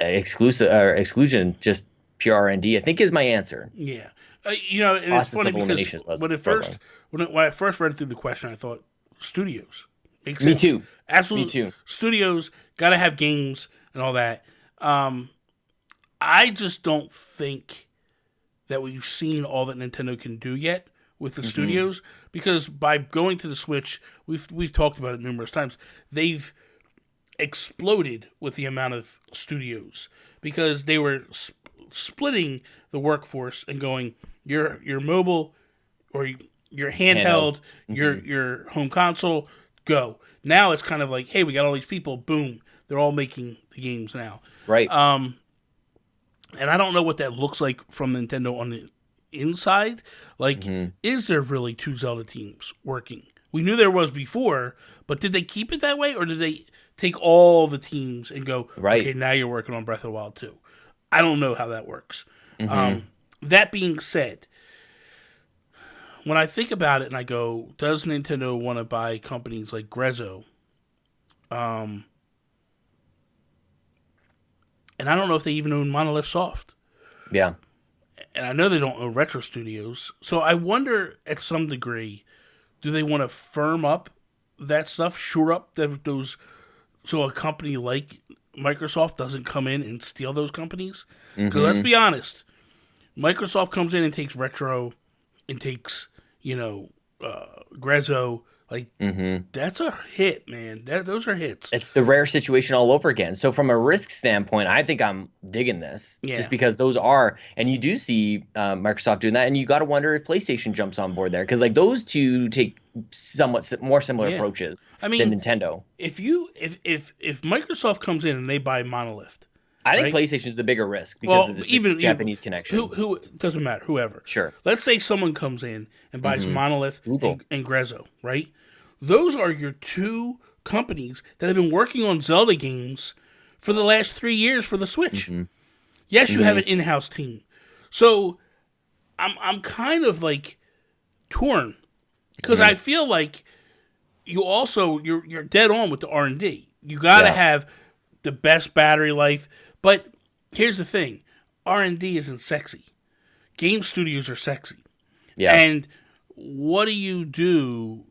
exclusion, just pure R&D, I think is my answer.
Yeah. And it's funny because when I first read through the question, I thought studios. Makes sense.
Me too.
Absolutely.
Me too.
Studios got to have games and all that. I just don't think that we've seen all that Nintendo can do yet with the studios, because by going to the Switch, we've talked about it numerous times. They've exploded with the amount of studios because they were splitting the workforce and going your mobile or your handheld. your home console. Go. Now it's kind of like, hey, we got all these people. Boom. They're all making the games now.
Right.
And I don't know what that looks like from Nintendo on the inside. Like, is there really two Zelda teams working? We knew there was before, but did they keep it that way? Or did they take all the teams and go, okay, now you're working on Breath of the Wild 2? I don't know how that works. That being said, when I think about it and I go, does Nintendo want to buy companies like Grezzo? And I don't know if they even own Monolith Soft.
Yeah.
And I know they don't own Retro Studios. So I wonder, at some degree, do they want to firm up that stuff, shore up those, so a company like Microsoft doesn't come in and steal those companies? Because let's be honest, Microsoft comes in and takes Retro and takes, Grezzo. Like, that's a hit, man. Those are hits.
It's the rare situation all over again. So from a risk standpoint, I think I'm digging this just because those are, and you do see Microsoft doing that, and you got to wonder if PlayStation jumps on board there because like those two take somewhat more similar approaches than Nintendo.
If Microsoft comes in and they buy Monolith,
I think
right?
PlayStation is the bigger risk because of the Japanese connection.
Who doesn't matter, whoever.
Sure.
Let's say someone comes in and buys Monolith
Google.
and Grezzo, right? Those are your two companies that have been working on Zelda games for the last 3 years for the Switch. Yes, you have an in-house team. So I'm kind of like torn because I feel like you're dead on with the R&D. You got to have the best battery life. But here's the thing. R&D isn't sexy. Game studios are sexy.
Yeah.
And what do you do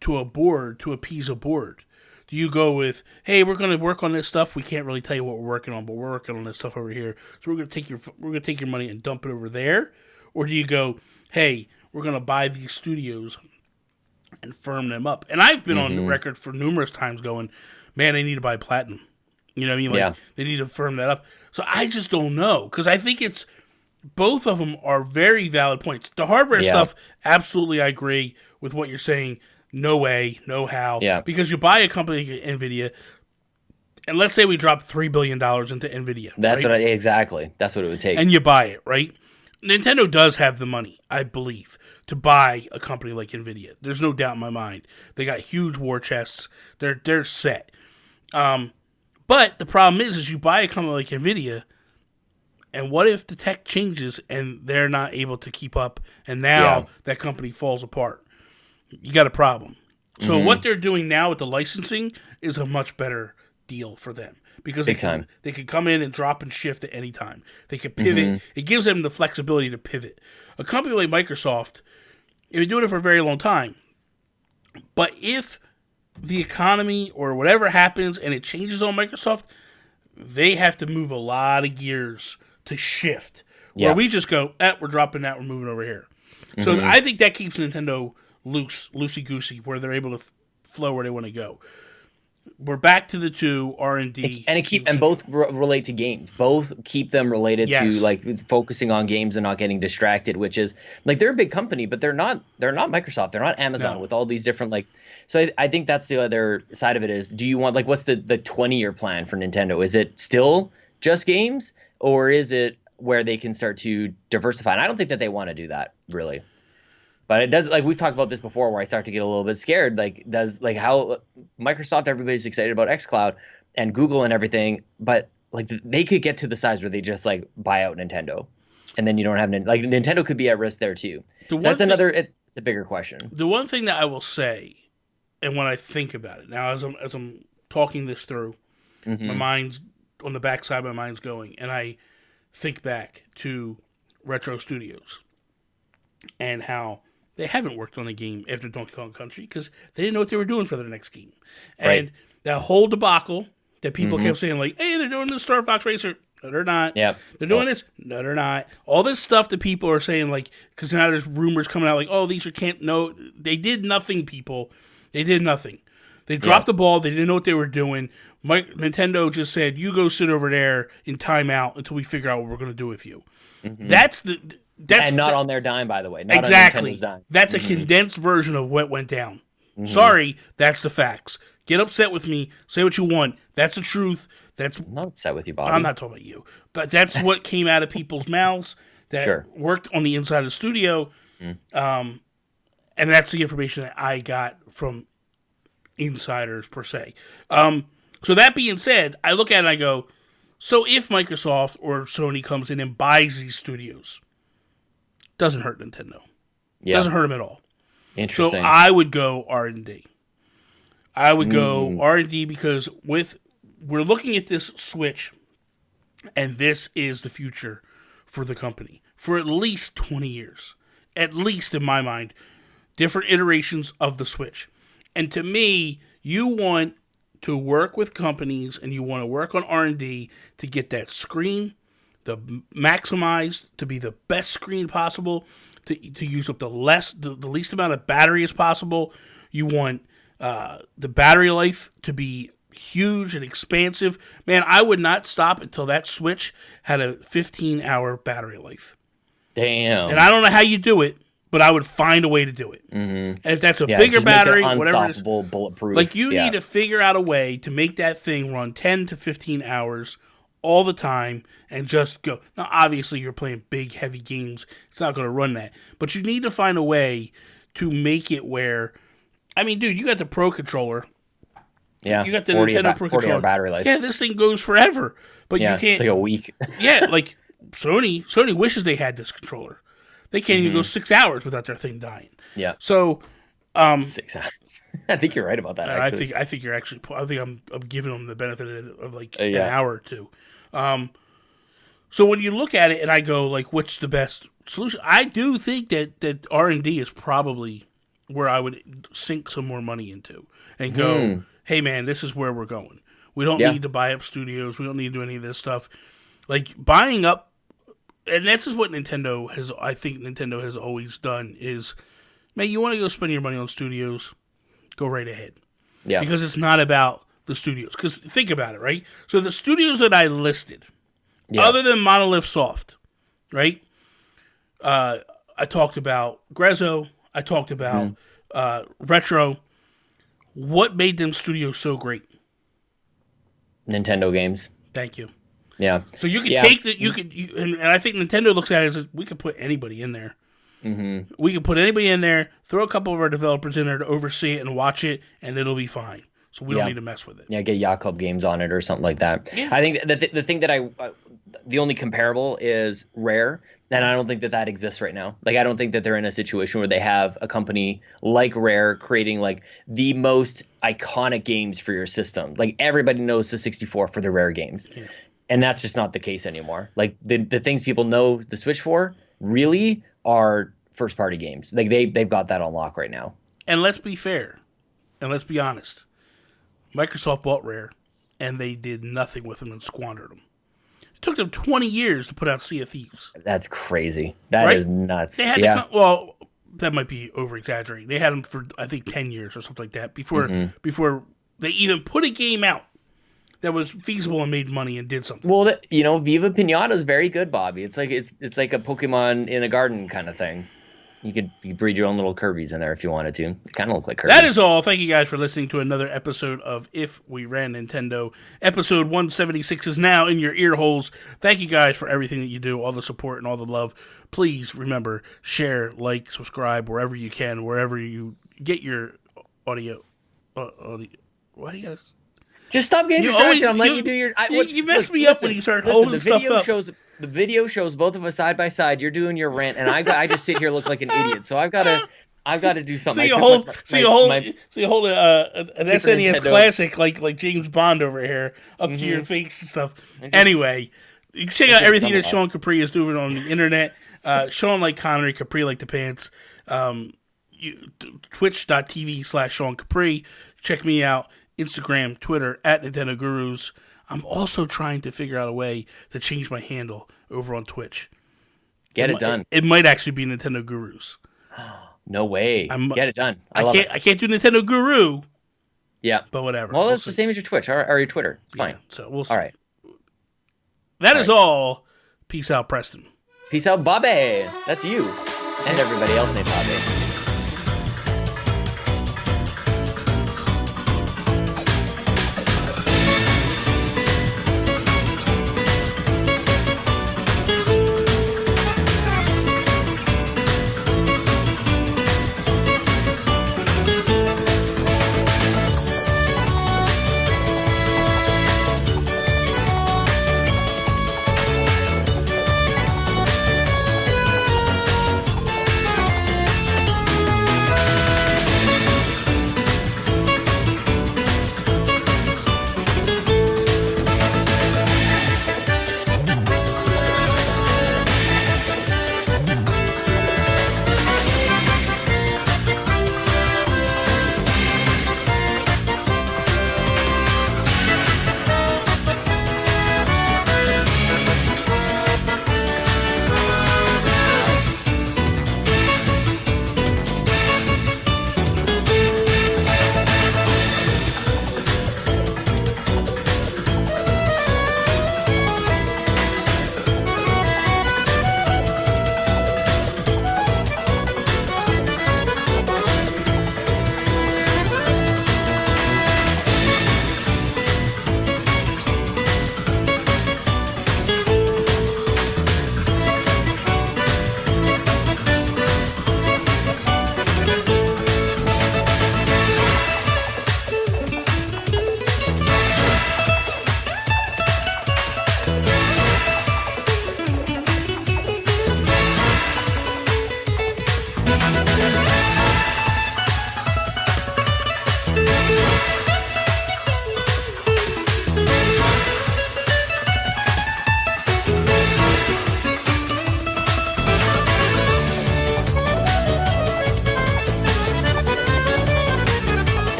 to a board to appease a board? Do you go with, hey, we're going to work on this stuff. We can't really tell you what we're working on, but we're working on this stuff over here. So we're going to take your money and dump it over there? Or do you go, hey, we're going to buy these studios and firm them up? And I've been on the record for numerous times going, man, they need to buy Platinum. You know what I mean? Like, they need to firm that up. So I just don't know. Because I think both of them are very valid points. The hardware stuff, absolutely I agree with what you're saying. No way, no how.
Yeah.
Because you buy a company like NVIDIA, and let's say we drop $3 billion into NVIDIA.
That's
right?
Exactly. That's what it would take.
And you buy it, right? Nintendo does have the money, I believe, to buy a company like NVIDIA. There's no doubt in my mind. They got huge war chests. They're set. But the problem is you buy a company like NVIDIA, and what if the tech changes and they're not able to keep up, and now that company falls apart? You got a problem. So what they're doing now with the licensing is a much better deal for them. Because they can come in and drop and shift at any time. They can pivot. It gives them the flexibility to pivot. A company like Microsoft, they've been doing it for a very long time. But if the economy or whatever happens and it changes on Microsoft, they have to move a lot of gears to shift. Where we just go, we're dropping that, we're moving over here. So I think that keeps Nintendo loosey-goosey, where they're able to flow where they want to go. We're back to the two R&D.
And both relate to games. Both keep them related to like focusing on games and not getting distracted, which is like they're a big company, but they're not Microsoft. They're not Amazon with all these different like. So I think that's the other side of it is, do you want like what's the 20-year plan for Nintendo? Is it still just games, or is it where they can start to diversify? And I don't think that they want to do that really. But it does, like we've talked about this before, where I start to get a little bit scared. Like, how Microsoft, everybody's excited about xCloud and Google and everything, but like they could get to the size where they just like buy out Nintendo, and then you don't have like Nintendo could be at risk there too. So that's it's a bigger question.
The one thing that I will say, and when I think about it now, as I'm talking this through, my mind's on the backside, my mind's going, and I think back to Retro Studios and how they haven't worked on a game after Donkey Kong Country because they didn't know what they were doing for their next game. And that whole debacle that people kept saying, like, hey, they're doing the Star Fox Racer. No, they're not.
Yep.
They're doing this. No, they're not. All this stuff that people are saying, like, because now there's rumors coming out, like, oh, these are can't. No, they did nothing, people. They did nothing. They dropped the ball. They didn't know what they were doing. Nintendo just said, you go sit over there in timeout until we figure out what we're going to do with you. That's
not on their dime, by the way. Not
exactly.
on Nintendo's dime.
That's a condensed version of what went down. Sorry, that's the facts. Get upset with me. Say what you want. That's the truth.
I'm not upset with you, Bobby.
I'm not talking about you. But that's what came out of people's mouths that worked on the inside of the studio. And that's the information that I got from insiders, per se. So that being said, I look at it and I go, so if Microsoft or Sony comes in and buys these studios, doesn't hurt Nintendo. Doesn't hurt them at all.
Interesting.
So I would go R&D. I would go R&D because we're looking at this Switch, and this is the future for the company for at least 20 years. At least in my mind, different iterations of the Switch. And to me, you want to work with companies and you want to work on R&D to get that screen maximized to be the best screen possible, to use up the least amount of battery as possible. You want the battery life to be huge and expansive. Man, I would not stop until that Switch had a 15-hour battery life.
Damn.
And I don't know how you do it, but I would find a way to do it. And if that's a bigger battery, whatever it is,
bulletproof.
like you need to figure out a way to make that thing run 10 to 15 hours all the time and just go. Now, obviously, you're playing big, heavy games. It's not going to run that. But you need to find a way to make it where, I mean, dude, you got the Pro Controller.
Yeah,
you got the Nintendo Pro
40 hour
Controller.
battery life.
Yeah, this thing goes forever. But you can't.
It's like a week.
Yeah, like Sony wishes they had this controller. They can't even go 6 hours without their thing dying.
Yeah.
So,
6 hours. I think you're right about that. Actually.
I think you're actually. I think I'm giving them the benefit of like an
Yeah.
hour or two. So when you look at it, and I go like, what's the best solution? I do think that R&D is probably where I would sink some more money into and go, hey man, this is where we're going. We don't need to buy up studios. We don't need to do any of this stuff. Like buying up, and this is what Nintendo has. I think Nintendo has always done is, man, you want to go spend your money on studios, go right ahead.
Yeah.
Because it's not about the studios. Because think about it, right? So the studios that I listed, other than Monolith Soft, right? I talked about Grezzo. I talked about Retro. What made them studios so great?
Nintendo games.
Thank you.
Yeah.
So you can take that. And I think Nintendo looks at it as we could put anybody in there. Mm-hmm. We can put anybody in there, throw a couple of our developers in there to oversee it and watch it, and it'll be fine. So we don't need to mess with it.
Yeah, get Yacht Club games on it or something like that.
Yeah.
I think the thing that the only comparable is Rare, and I don't think that exists right now. Like, I don't think that they're in a situation where they have a company like Rare creating like the most iconic games for your system. Like everybody knows the 64 for the Rare games. Yeah. And that's just not the case anymore. Like the things people know the Switch for really are first party games. Like they've got that on lock right now.
And let's be fair. And let's be honest. Microsoft bought Rare and they did nothing with them and squandered them. It took them 20 years to put out Sea of Thieves.
That's crazy. That is nuts.
They had to that might be over exaggerating. They had them for I think 10 years or something like that before they even put a game out that was feasible and made money and did something.
Well, Viva Pinata is very good, Bobby. It's like it's like a Pokemon in a garden kind of thing. You could breed your own little Kirby's in there if you wanted to. They kind of look like Kirby.
That is all. Thank you guys for listening to another episode of If We Ran Nintendo. Episode 176 is now in your ear holes. Thank you guys for everything that you do, all the support and all the love. Please remember, share, like, subscribe wherever you can, wherever you get your audio. Why do you guys...
Just stop getting distracted. I'm letting you do your...
You mess me up when you start holding stuff up.
The video shows both of us side by side. You're doing your rant, and I just sit here look like an idiot. So I've got to do something.
So you hold an SNES Classic like James Bond over here up to your face and stuff. Anyway, you can check out everything that Sean Capri is doing on the internet. Sean like Connery, Capri like the pants. Twitch.tv/Sean Capri. Check me out. Instagram, Twitter, @Nintendo Gurus. I'm also trying to figure out a way to change my handle over on Twitch.
Get it done.
It might actually be Nintendo Gurus.
No way. Get it done. I
can't do Nintendo Guru.
Yeah.
But whatever.
Well, it's the same as your Twitch or your Twitter. It's fine.
So we'll see.
All right.
That is all. Peace out, Preston.
Peace out, Bobby. That's you. And everybody else named Bobby.